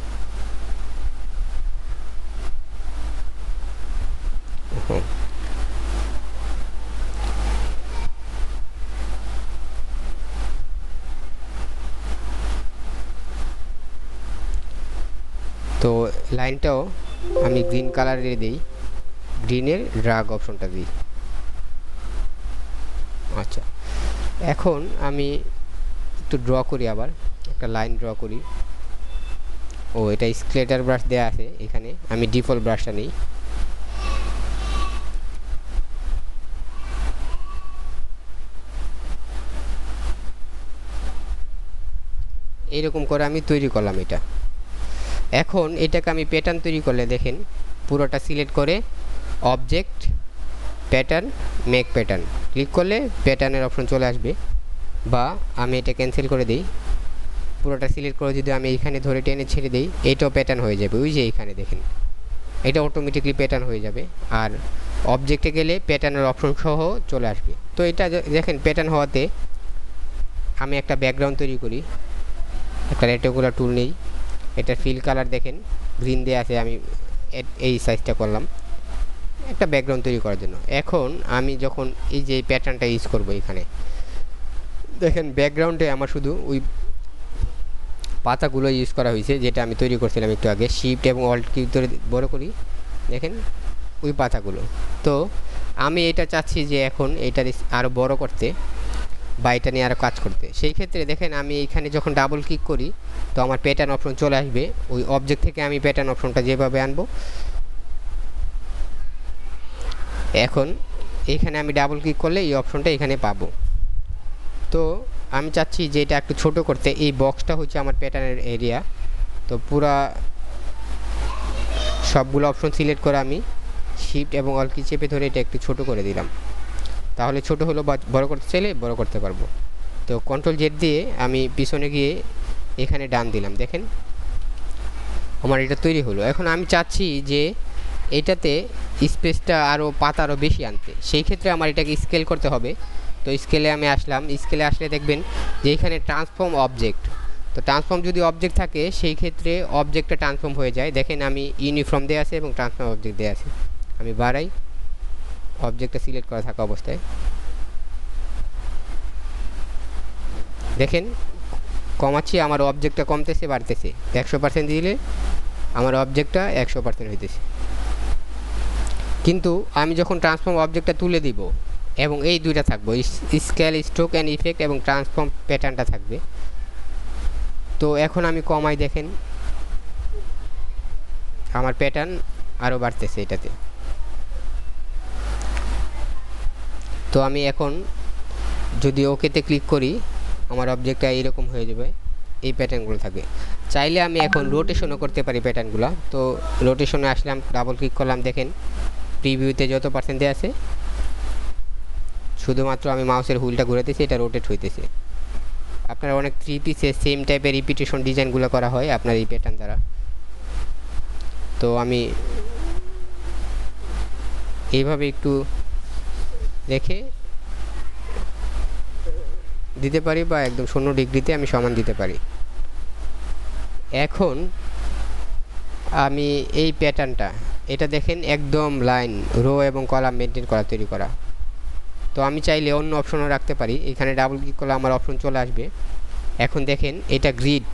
তো লাইনটাও আমি গ্রিন কালারে দিই, গ্রিনের ড্রাগ অপশনটা দিই। আচ্ছা, এখন আমি একটু ড্র করি, আবার একটা লাইন ড্র করি। ও এটা স্কেলেটার ব্রাশ দেওয়া আছে এখানে, আমি ডিফল্ট ব্রাশটা নিই। এইরকম করে আমি তৈরি করলাম এটা। এখন এটাকে আমি প্যাটার্ন তৈরি করলে দেখেন পুরোটা সিলেক্ট করে object pattern make pattern click করলে প্যাটার্নের অপশন চলে আসবে। বা আমি এটা ক্যান্সেল করে দিই, পুরোটা সিলেক্ট করে যদি আমি এইখানে ধরে টেনে ছেড়ে দিই এটাও প্যাটার্ন হয়ে যাবে। ওই যে এইখানে দেখেন এটা অটোমেটিকলি প্যাটার্ন হয়ে যাবে। আর অবজেক্টে গেলে প্যাটার্নের অপশন সহ চলে আসবে। তো এটা দেখেন প্যাটার্ন হওয়াতে আমি একটা ব্যাকগ্রাউন্ড তৈরি করি, একটা রেক্টাঙ্গুলার টুল নেই, এটা ফিল কালার দেখেন গ্রিন দিয়ে আছে, আমি এই সাইজটা করলাম একটা ব্যাকগ্রাউন্ড তৈরি করার জন্য। এখন আমি যখন এই যে প্যাটার্নটা ইউজ করব, এখানে দেখেন ব্যাকগ্রাউন্ডে আমার শুধু ওই পাতাগুলো ইউজ করা হয়েছে যেটা আমি তৈরি করছিলাম একটু আগে। শিফট এবং অল্ট কি ধরে বড় করি, দেখেন ওই পাতাগুলো। তো আমি এটা চাচ্ছি যে এখন এটা আরও বড় করতে বা এটা নিয়ে আরও কাজ করতে। সেই ক্ষেত্রে দেখেন আমি এইখানে যখন ডাবল ক্লিক করি তো আমার প্যাটার্ন অপশন চলে আসবে। ওই অবজেক্ট থেকে আমি প্যাটার্ন অপশনটা যেভাবে আনবো, এখন এইখানে আমি ডাবল ক্লিক করলে এই অপশনটা এখানে পাবো। তো আমি চাচ্ছি যে এটা একটু ছোট করতে। এই বক্সটা হচ্ছে আমার প্যাটার্নের এরিয়া। তো পুরা সবগুলো অপশন সিলেক্ট করে আমি শিফট এবং অল কি চেপে ধরে এটা একটু ছোট করে দিলাম। তাহলে ছোট হলো বা বড় করতে চাইলে বড় করতে পারবো। তো কন্ট্রোল জেড দিয়ে আমি পিছনে গিয়ে এখানে ডান দিলাম, দেখেন আমার এটা তৈরি হলো। এখন আমি চাচ্ছি যে এটাতে স্পেসটা আরও পাতা আরও বেশি আনতে। সেই ক্ষেত্রে আমার এটাকে স্কেল করতে হবে। তো স্কেলে আমি আসলাম, স্কেলে আসলে দেখবেন যে এখানে ট্রান্সফর্ম অবজেক্ট। তো ট্রান্সফর্ম যদি অবজেক্ট থাকে সেই ক্ষেত্রে অবজেক্টটা ট্রান্সফর্ম হয়ে যায়। দেখেন আমি ইউনিফর্ম দেওয়া আছে এবং ট্রান্সফর্ম অবজেক্ট দেওয়া আছে। আমি বাড়াই, অবজেক্টটা সিলেক্ট করা থাকা অবস্থায় দেখেন কমাচ্ছি, আমার অবজেক্টটা কমতেছে বাড়তেছে। 100% দিলে আমার অবজেক্টটা 100% হইতেছে। কিন্তু আমি যখন ট্রান্সফর্ম অবজেক্টটা তুলে দিব এবং এই দুইটা থাকবে, স্কেল স্ট্রোক অ্যান্ড ইফেক্ট এবং ট্রান্সফর্ম প্যাটার্নটা থাকবে। তো এখন আমি কমাই, দেখেন আমার প্যাটার্ন আরও বাড়তেছে এটাতে। তো আমি এখন যদি ওকেতে ক্লিক করি আমার অবজেক্টটা এইরকম হয়ে যাবে, এই প্যাটার্নগুলো থাকবে। চাইলে আমি এখন রোটেশনও করতে পারি প্যাটার্নগুলো। তো রোটেশনে আসলাম, ডাবল ক্লিক করলাম, দেখেন প্রিভিউতে যত পার্সেন্ট দেওয়া আছে শুধুমাত্র আমি মাউসের হুইলটা ঘুরাতেছি এটা রোটেট হইতেছে। আপনার অনেক 3 পিসে সেম টাইপের রিপিটেশন ডিজাইনগুলো করা হয় আপনার এই প্যাটার্ন দ্বারা। তো আমি এইভাবে একটু রেখে দিতে পারি বা একদম 0 ডিগ্রিতে আমি সমান দিতে পারি। এখন আমি এই প্যাটার্নটা, এটা দেখেন একদম লাইন রো এবং কলাম মেনটেন করা তৈরি করা। তো আমি চাইলে অন্য অপশনও রাখতে পারি, এখানে ডাবল ক্লিক করলে আমার অপশন চলে আসবে। এখন দেখেন এটা গ্রিড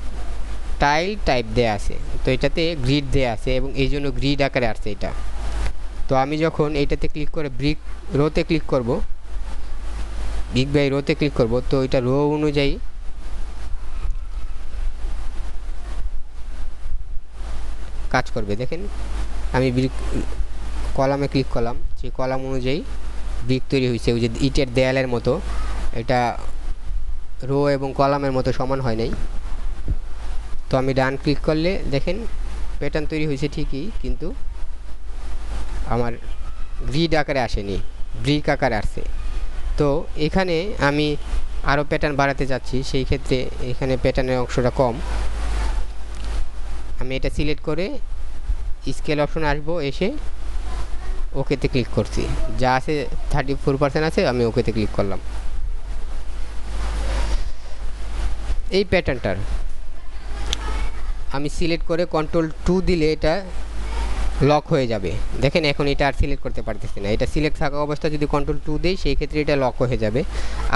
টাইল টাইপ দেয়া আছে, তো এটাতে গ্রিড দেয়া আছে এবং এই জন্য গ্রিড আকারে আসছে এটা। তো আমি যখন এইটাতে ক্লিক করে ব্রিক রোতে ক্লিক করব, বিগ বাই রোতে ক্লিক করব, তো এটা রো অনুযায়ী কাজ করবে। দেখেন আমি ব্রিক কলামে ক্লিক করলাম, সেই কলাম অনুযায়ী ব্রিক তৈরি হয়েছে। ওই যে ইটের দেয়ালের মতো, এটা রো এবং কলামের মতো সমান হয় নাই। তো আমি ডান ক্লিক করলে দেখেন প্যাটার্ন তৈরি হয়েছে ঠিকই, কিন্তু আমার গ্রিড আকারে আসেনি, ব্রিক আকারে আসছে। তো এখানে আমি আরও প্যাটার্ন বাড়াতে যাচ্ছি, সেই ক্ষেত্রে এখানে প্যাটার্নের অংশটা কম। আমি এটা সিলেক্ট করে স্কেল অপশন আসবো, এসে ওকেতে ক্লিক করছি। যা আছে 34% আছে, আমি ওকেতে ক্লিক করলাম। এই প্যাটার্নটার আমি সিলেক্ট করে Ctrl+2 দিলে এটা লক হয়ে যাবে। দেখেন এখন এটা আর সিলেক্ট করতে পারতেছি না, এটা সিলেক্ট থাকা অবস্থা যদি Ctrl+2 দিই সেই ক্ষেত্রে এটা লক হয়ে যাবে।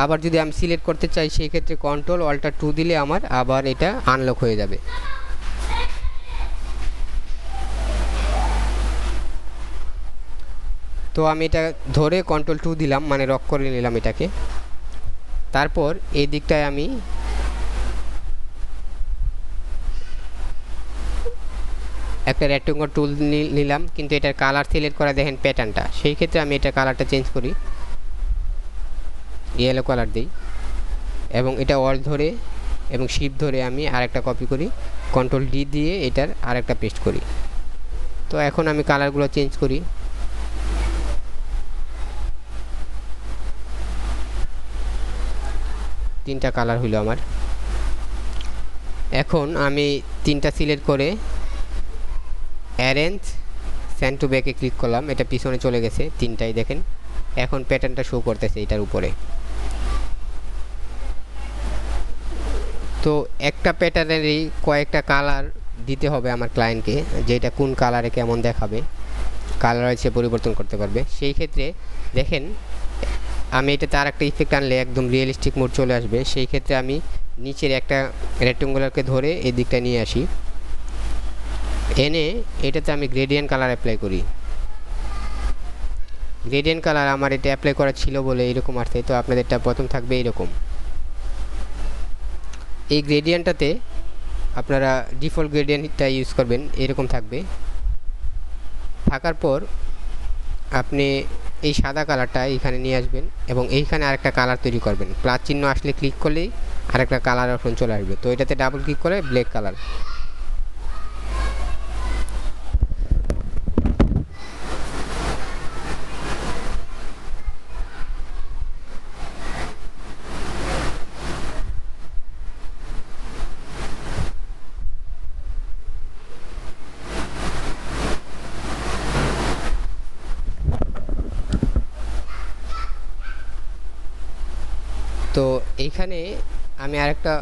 আবার যদি আমি সিলেক্ট করতে চাই সেই ক্ষেত্রে Ctrl+Alt+2 দিলে আমার আবার এটা আনলক হয়ে যাবে। তো আমি এটা ধরে Ctrl+2 দিলাম, মানে লক করে নিলাম এটাকে। তারপর এই দিকটায় আমি একটা রেক্টেঙ্গল টুল নিলাম, কিন্তু এটার কালার সিলেক্ট করা দেখেন প্যাটার্নটা, সেই ক্ষেত্রে আমি এটা কালারটা চেঞ্জ করি, ইয়েলো কালার দিই এবং এটা অল ধরে এবং শিপ ধরে আমি আরেকটা কপি করি, Ctrl+D দিয়ে এটার আরেকটা পেস্ট করি। তো এখন আমি কালারগুলো চেঞ্জ করি। তিনটা কালার হইল আমার। এখন আমি তিনটা সিলেক্ট করে অ্যারেঞ্জ সেন্ড টু ব্যাকে ক্লিক করলাম, এটা পিছনে চলে গেছে তিনটাই। দেখেন এখন প্যাটার্নটা শো করতেছে এটার উপরে। তো একটা প্যাটার্নেরই কয়েকটা কালার দিতে হবে আমার ক্লায়েন্টকে, যেটা কোন কালারে কেমন দেখাবে, কালার হচ্ছে পরিবর্তন করতে পারবে। সেই ক্ষেত্রে দেখেন আমি এটাতে আর একটা ইফেক্ট আনলে একদম রিয়েলিস্টিক মোড চলে আসবে। সেই ক্ষেত্রে আমি নিচের একটা রেক্টেঙ্গুলারকে ধরে এই দিকটা নিয়ে আসি, এনে এটাতে আমি গ্রেডিয়েন্ট কালার অ্যাপ্লাই করি। গ্রেডিয়েন্ট কালার আমার এটা অ্যাপ্লাই করা ছিল বলে এরকম আসছে, তো আপনাদেরটা প্রথম থাকবে এরকম। এই গ্রেডিয়েন্টটাতে আপনারা ডিফল্ট গ্রেডিয়েন্টটা ইউজ করবেন, এরকম থাকবে। থাকার পর আপনি এই সাদা কালারটা এখানে নিয়ে আসবেন এবং এইখানে আরেকটা কালার তৈরি করবেন। প্লাস চিহ্ন আসলে ক্লিক করলেই আরেকটা কালার অপশন চলে আসবে। তো এটাতে ডাবল ক্লিক করে ব্ল্যাক কালার, তো এইখানে আমি আরেকটা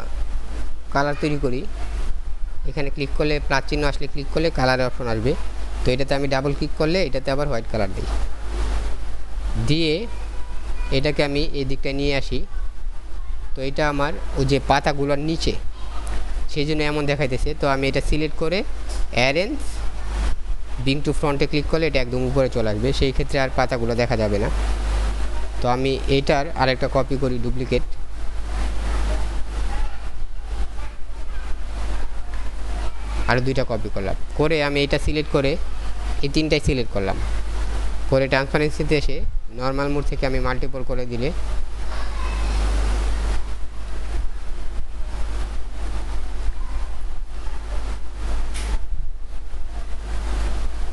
কালার তৈরি করি। এখানে ক্লিক করলে প্লাস চিহ্ন আসলে ক্লিক করলে কালারের অপশন আসবে। তো এটাতে আমি ডাবল ক্লিক করলে এটাতে আবার হোয়াইট কালার দিই, দিয়ে এটাকে আমি এই দিকটা নিয়ে আসি। তো এটা আমার ওই যে পাতাগুলোর নিচে, সেই জন্য এমন দেখাইতেছে। তো আমি এটা সিলেক্ট করে অ্যারেঞ্জ বিং টু ফ্রন্টে ক্লিক করলে এটা একদম উপরে চলে আসবে, সেই ক্ষেত্রে আর পাতাগুলো দেখা যাবে না। তো আমি এইটার আরেকটা কপি করি, ডুপ্লিকেট, আরও দুইটা কপি করলাম, করে আমি এটা সিলেক্ট করে এই তিনটাই সিলেক্ট করলাম, করে ট্রান্সপারেন্সিতে এসে নর্মাল মোড থেকে আমি মাল্টিপল করে দিলে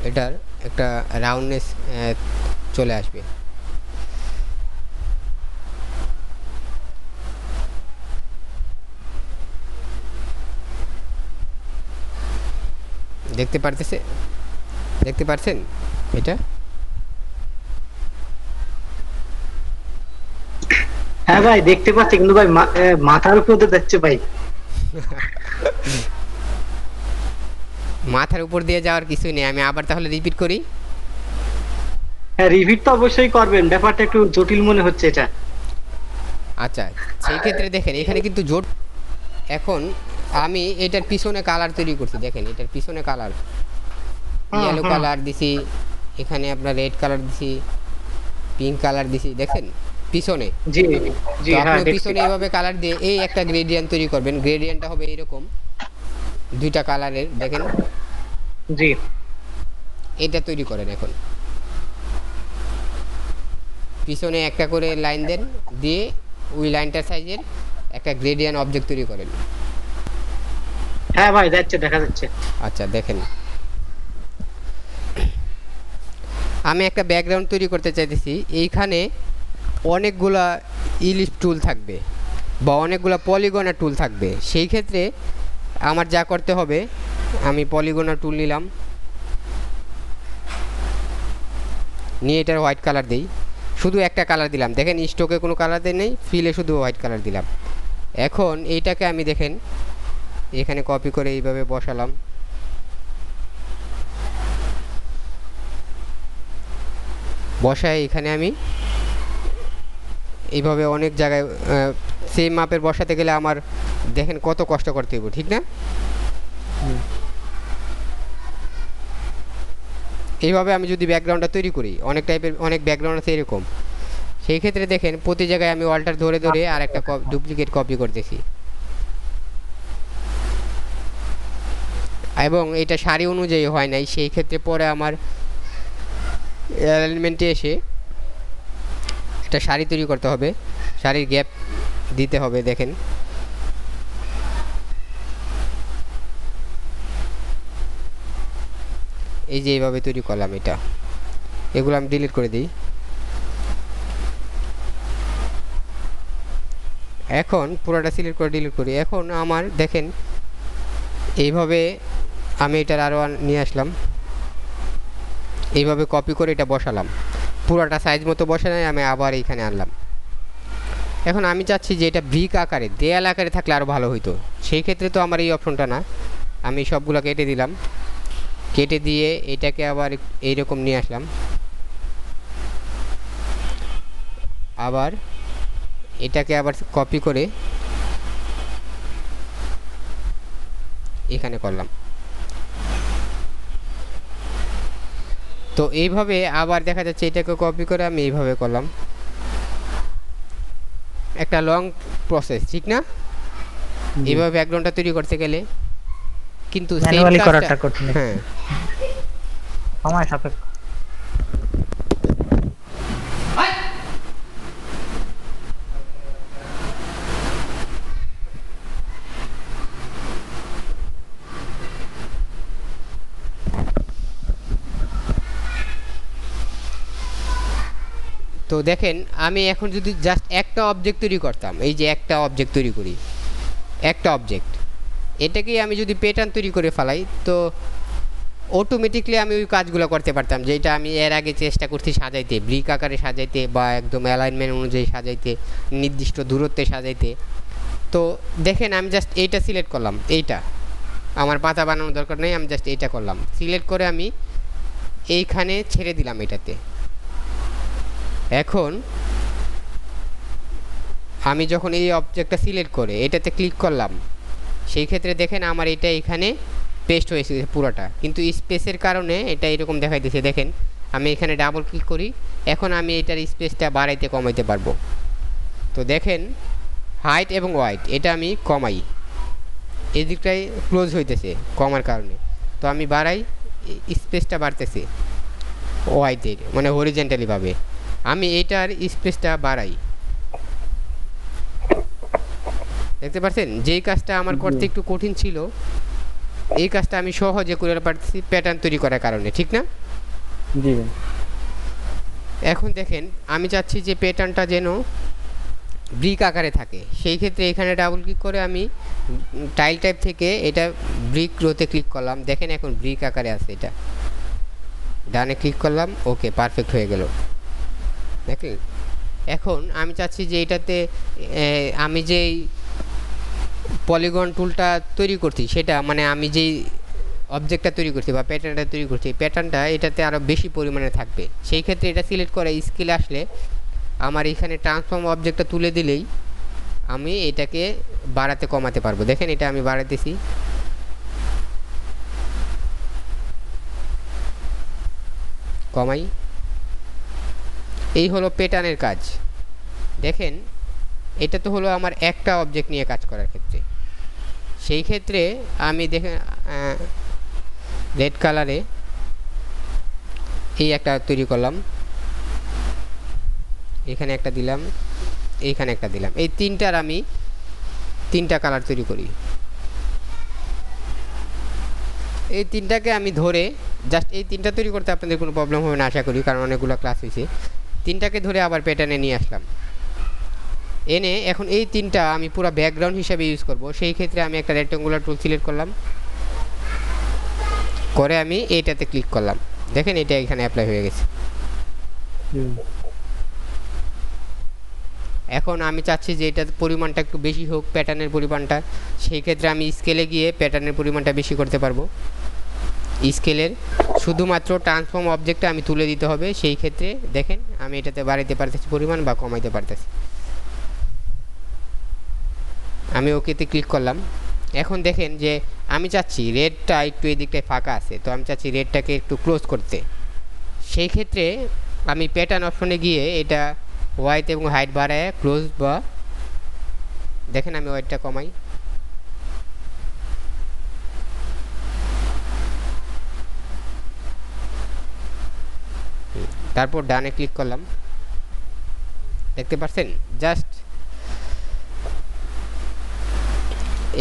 এটার একটা রাউন্ডনেস চলে আসবে। দেখতে পারছেন এটা? হ্যাঁ ভাই দেখতে পাচ্ছি, কিন্তু ভাই মাথার উপর তো যাচ্ছে ভাই। মাথার উপর দিয়ে যাওয়ার কিছুই নেই। আমি আবার তাহলে রিপিট করি। হ্যাঁ, রিপিট তো অবশ্যই করবেন, ব্যাপারটা একটু জটিল মনে হচ্ছে এটা। আচ্ছা, সেই ক্ষেত্রে দেখেন এখানে কিন্তু জোট। এখন আমি এটার পিছনে কালার তৈরি করছি, দেখেন এটার পিছনে কালার ইয়েলো হুম। কালার দিছি, এখানে আপনার রেড কালার দিছি, পিঙ্ক কালার দিছি, দেখেন পিছনে। জি জি, তো হ্যাঁ আপনি দেখছি। পিছনে এভাবে কালার দিয়ে এই একটা গ্রেডিয়েন্ট তৈরি করবেন। গ্রেডিয়েন্টটা হবে এরকম দুইটা কালারের, দেখেন জি এটা তৈরি করেন। এখন পিছনে একটা করে লাইন দেন, দিয়ে ওই লাইনটার সাইজের একটা গ্রেডিয়েন্ট অবজেক্ট তৈরি করেন। হ্যাঁ ভাই, যাচ্ছে, দেখা যাচ্ছে। আচ্ছা দেখেন, আমি একটা ব্যাকগ্রাউন্ড তৈরি করতে চাইতেছি। এইখানে অনেকগুলা ইলিপ টুল থাকবে বা অনেকগুলা পলিগনের টুল থাকবে। সেই ক্ষেত্রে আমার যা করতে হবে, আমি পলিগনের টুল নিলাম, নিয়ে এটার হোয়াইট কালার দিই। শুধু একটা কালার দিলাম, দেখেন স্টোকে কোনো কালার দেয় নেই, ফিলে শুধু হোয়াইট কালার দিলাম। এখন এইটাকে আমি দেখেন এখানে কপি করে এইভাবে বসালাম। বসায় এখানে আমি এইভাবে অনেক জায়গায় সেম মাপের বসাতে গেলে আমার দেখেন কত কষ্ট করতে হবে, ঠিক না? এইভাবে আমি যদি ব্যাকগ্রাউন্ডটা তৈরি করি, অনেক টাইপের অনেক ব্যাকগ্রাউন্ড আছে এরকম, সেই ক্ষেত্রে দেখেন প্রতি জায়গায় আমি অল্টার ধরে ধরে আর একটা ডুপ্লিকেট কপি করতেছি। এবং এটা সারি অনুযায়ী হয় নাই, সেই ক্ষেত্রে পরে আমার অ্যালাইনমেন্টে এসে একটা সারি তৈরি করতে হবে, সারির গ্যাপ দিতে হবে। দেখেন এই যে এইভাবে তৈরি করলাম এটা, এগুলো আমি ডিলিট করে দিই। এখন পুরোটা সিলেক্ট করে ডিলিট করি। এখন আমার দেখেন এইভাবে আমি এটার আরও নিয়ে আসলাম, এইভাবে কপি করে এটা বসালাম, পুরোটা সাইজ মতো বসানো আমি আবার এইখানে আনলাম। এখন আমি চাচ্ছি যে এটা ব্রিক আকারে, দেয়াল আকারে থাকলে আরও ভালো হইতো। সেই ক্ষেত্রে তো আমার এই অপশনটা না, আমি সবগুলো কেটে দিলাম। কেটে দিয়ে এটাকে আবার এইরকম নিয়ে আসলাম, আবার এটাকে আবার কপি করে এখানে করলাম। তো এইভাবে আবার দেখা যাচ্ছে এটাকে কপি করে আমি এইভাবে করলাম। একটা লং প্রসেস, ঠিক না? এইভাবে ব্যাকগ্রাউন্ডটা তৈরি করতে গেলে কিন্তু সেম ম্যানুয়ালি কাজটা, করাটা কঠিন, হ্যাঁ সময় সাপেক্ষ। তো দেখেন আমি এখন যদি জাস্ট একটা অবজেক্ট তৈরি করতাম, এই যে একটা অবজেক্ট তৈরি করি, একটা অবজেক্ট, এটাকেই আমি যদি প্যাটার্ন তৈরি করে ফেলাই, তো অটোমেটিকলি আমি ওই কাজগুলো করতে পারতাম যেটা আমি এর আগে চেষ্টা করছি সাজাইতে, ব্রিক আকারে সাজাইতে বা একদম অ্যালাইনমেন্ট অনুযায়ী সাজাইতে, নির্দিষ্ট দূরত্বে সাজাইতে। তো দেখেন আমি জাস্ট এইটা সিলেক্ট করলাম, এইটা আমার পাতা বানানোর দরকার নেই, আমি জাস্ট এইটা করলাম, সিলেক্ট করে আমি এইখানে ছেড়ে দিলাম এটাতে। এখন আমি যখন এই অবজেক্টটা সিলেক্ট করে এটাতে ক্লিক করলাম, সেই ক্ষেত্রে দেখেন আমার এটা এখানে পেস্ট হয়েছে পুরোটা, কিন্তু স্পেসের কারণে এটা এরকম দেখাইতেছে। দেখেন আমি এখানে ডাবল ক্লিক করি, এখন আমি এটার স্পেসটা বাড়াইতে কমাইতে পারবো। তো দেখেন হাইট এবং ওয়াইট এটা আমি কমাই, এদিকটাই ক্লোজ হইতেছে কমার কারণে, তো আমি বাড়াই, স্পেসটা বাড়তেছে ওয়াইটের, মানে হরিজেন্টালিভাবে আমি এটার স্পেসটা বাড়াই। দেখতে পাচ্ছেন যেই কাজটা আমার করতে একটু কঠিন ছিল, এই কাজটা আমি সহজে করে পারতেছি প্যাটার্ন তৈরি করার কারণে, ঠিক না? জি। এখন দেখেন আমি চাচ্ছি যে প্যাটার্নটা যেন ব্রিক আকারে থাকে, সেই ক্ষেত্রে এখানে ডাবল ক্লিক করে আমি টাইল টাইপ থেকে এটা ব্রিক রোতে ক্লিক করলাম। দেখেন এখন ব্রিক আকারে আছে, এটা ডানে ক্লিক করলাম, ওকে পারফেক্ট হয়ে গেল। দেখলেন? এখন আমি চাচ্ছি যে এটাতে আমি যেই পলিগন টুলটা তৈরি করছি সেটা, মানে আমি যেই অবজেক্টটা তৈরি করছি বা প্যাটার্নটা তৈরি করছি, এই প্যাটার্নটা এটাতে আরও বেশি পরিমাণে থাকবে। সেই ক্ষেত্রে এটা সিলেক্ট করে স্কেলে আসলে আমার এখানে ট্রান্সফর্ম অবজেক্টটা তুলে দিলেই আমি এটাকে বাড়াতে কমাতে পারবো। দেখেন এটা আমি বাড়াতেছি, কমাই। এই হলো প্যাটার্নের কাজ। দেখেন এটা তো হলো আমার একটা অবজেক্ট নিয়ে কাজ করার ক্ষেত্রে। সেই ক্ষেত্রে আমি দেখেন রেড কালারে এই একটা তৈরি করলাম, এখানে একটা দিলাম, এইখানে একটা দিলাম, এই তিনটার আমি তিনটা কালার তৈরি করি। এই তিনটাকে আমি ধরে জাস্ট এই তিনটা তৈরি করতে আপনাদের কোনো প্রবলেম হবে না আশা করি, কারণ অনেকগুলো ক্লাস হয়েছে। তিনটাকে ধরে আবার প্যাটার্নে নিয়ে আসলাম, এনে এখন এই তিনটা আমি পুরো ব্যাকগ্রাউন্ড হিসাবে ইউজ করব। সেই ক্ষেত্রে আমি একটা রেক্ট্যাঙ্গুলার টুল সিলেক্ট করলাম, করে আমি এইটাতে ক্লিক করলাম। দেখেন এটা এখানে অ্যাপ্লাই হয়ে গেছে। এখন আমি চাচ্ছি যে এটার পরিমাণটা একটু বেশি হোক, প্যাটার্নের পরিমাণটা। সেই ক্ষেত্রে আমি স্কেলে গিয়ে প্যাটার্নের পরিমাণটা বেশি করতে পারবো। স্কেলের শুধুমাত্র ট্রান্সফর্ম অবজেক্টটা আমি তুলে দিতে হবে। সেই ক্ষেত্রে দেখেন আমি এটাতে বাড়াইতে পারতেছি পরিমাণ বা কমাইতে পারতেছি। আমি ওকেতে ক্লিক করলাম। এখন দেখেন যে আমি চাচ্ছি রেডটা একটু এই দিকটায় ফাঁকা আছে, তো আমি চাচ্ছি রেডটাকে একটু ক্লোজ করতে। সেই ক্ষেত্রে আমি প্যাটার্ন অপশনে গিয়ে এটা ওয়াইথ এবং হাইট বাড়ায় ক্লোজ, বা দেখেন আমি ওয়াইটটা কমাই, তারপর ডানে ক্লিক করলাম। দেখতে পাচ্ছেন জাস্ট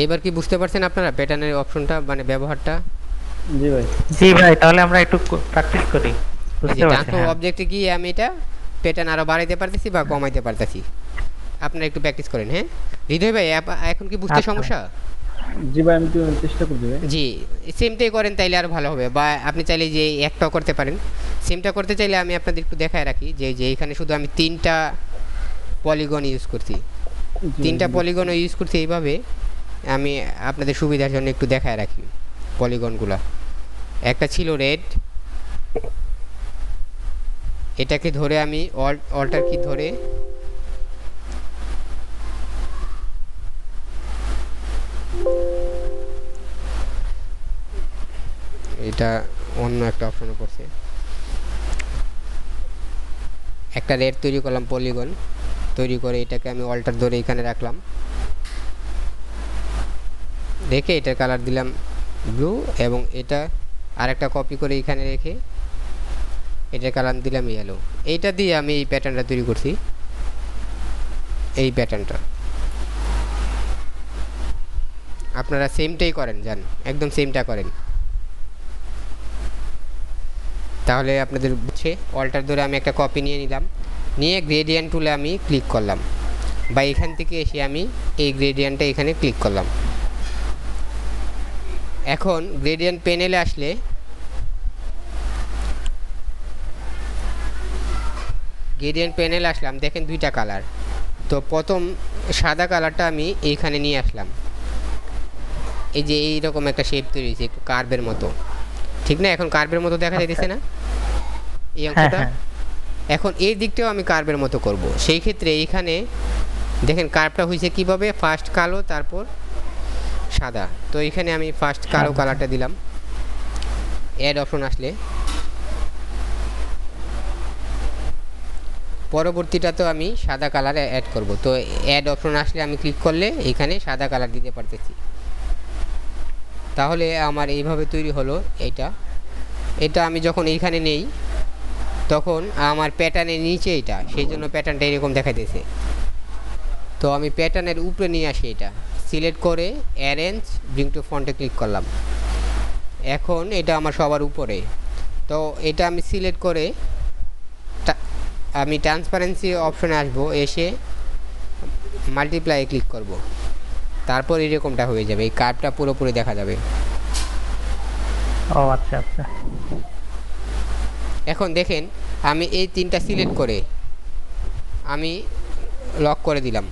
এবার কি বুঝতে পারছেন আপনারা প্যাটার্নের অপশনটা মানে ব্যবহারটা? জি ভাই। জি ভাই, তাহলে আমরা একটু প্র্যাকটিস করি। বুঝতে পারছি। ট্রান্সফর্ম অবজেক্টে গিয়ে আমি এটা প্যাটার্ন আরও বাড়াইতে পারতেছি বা কমাইতে পারতেছি। আপনারা একটু প্র্যাকটিস করেন। হ্যাঁ হৃদয় ভাই, এখন কি বুঝতে আচ্ছা। সমস্যা? জি ভাই, আমি তো চেষ্টা করছি ভাই। জি, সেমটাই করেন তাইলে আরও ভালো হবে। বা আপনি চাইলে যে একটাও করতে পারেন। সেমটা করতে চাইলে আমি আপনাদের একটু দেখায় রাখি যে যে এখানে শুধু আমি তিনটা পলিগন ইউজ করছি, তিনটা পলিগনও ইউজ করছি এইভাবে। আমি আপনাদের সুবিধার জন্য একটু দেখায় রাখি পলিগনগুলো। একটা ছিল রেড, এটাকে ধরে আমি অল্টার কি ধরে এটা অন্য একটা অপশনে পড়ছে, একটা রেড তৈরি করলাম পলিগন তৈরি করে এটাকে আমি অল্টার ধরে এখানে রাখলাম, রেখে এটার কালার দিলাম ব্লু, এবং এটা আরেকটা কপি করে এখানে রেখে এটার কালার দিলাম ইয়েলো। এইটা দিয়ে আমি এই প্যাটার্নটা তৈরি করছি। এই প্যাটার্নটা আপনারা সেমটাই করেন, যান একদম সেমটা করেন, তাহলে আপনাদের বুঝছে। অল্টার ধরে আমি একটা কপি নিয়ে নিলাম, নিয়ে গ্রেডিয়েন্ট টুলে আমি ক্লিক করলাম, বা এখান থেকে এসে আমি এই গ্রেডিয়েন্টটা এখানে ক্লিক করলাম। এখন গ্রেডিয়েন্ট প্যানেলে আসলে আসলাম, দেখেন দুইটা কালার। তো প্রথম সাদা কালারটা আমি এইখানে নিয়ে আসলাম, এই যে এইরকম একটা শেপ তৈরি হয়েছে একটু কার্ভের মতো, ঠিক না? এখন কার্ভের মতো দেখা যাইতেছে না এই অংশটা? এখন এই দিকটাও আমি কার্ভের মতো করব। সেই ক্ষেত্রে এইখানে দেখেন কার্ভটা হয়েছে কীভাবে, ফার্স্ট কালো তারপর সাদা। তো এখানে আমি ফার্স্ট কালো কালারটা দিলাম। অ্যাড অপশন আসলে পরবর্তীটাতেও আমি সাদা কালার অ্যাড করব। তো অ্যাড অপশন আসলে আমি ক্লিক করলে এখানে সাদা কালার দিতে পারতেছি। তাহলে আমার এইভাবে তৈরি হলো এটা আমি যখন এইখানে নেই তখন আমার প্যাটার্নের নিচে এটা, সেই জন্য প্যাটার্নটা এরকম দেখাইতেছে। তো আমি প্যাটার্নের উপরে নিয়ে আসি, এটা সিলেক্ট করে অ্যারেঞ্জ ব্রিং টু ফন্টে ক্লিক করলাম। এখন এটা আমার সবার উপরে। তো এটা আমি সিলেক্ট করে আমি ট্রান্সপারেন্সি অপশনে আসবো, এসে মাল্টিপ্লাই ক্লিক করব, তারপর এরকমটা হয়ে যাবে, এই কার্ভটা পুরোপুরি দেখা যাবে। ও আচ্ছা আচ্ছা। এখন দেখেন আমি এই তিনটা সিলেক্ট করে আমি লক করে দিলাম।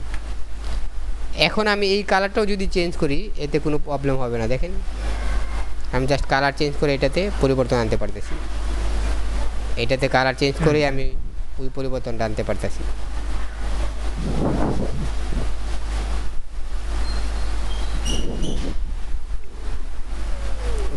এখন আমি এই কালারটাও যদি চেঞ্জ করি এতে কোনো প্রবলেম হবে না। দেখেন আমি জাস্ট কালার চেঞ্জ করে এটাতে পরিবর্তন আনতে পারতেছি, এটাতে কালার চেঞ্জ করে আমি ওই পরিবর্তনটা আনতে পারতেছি।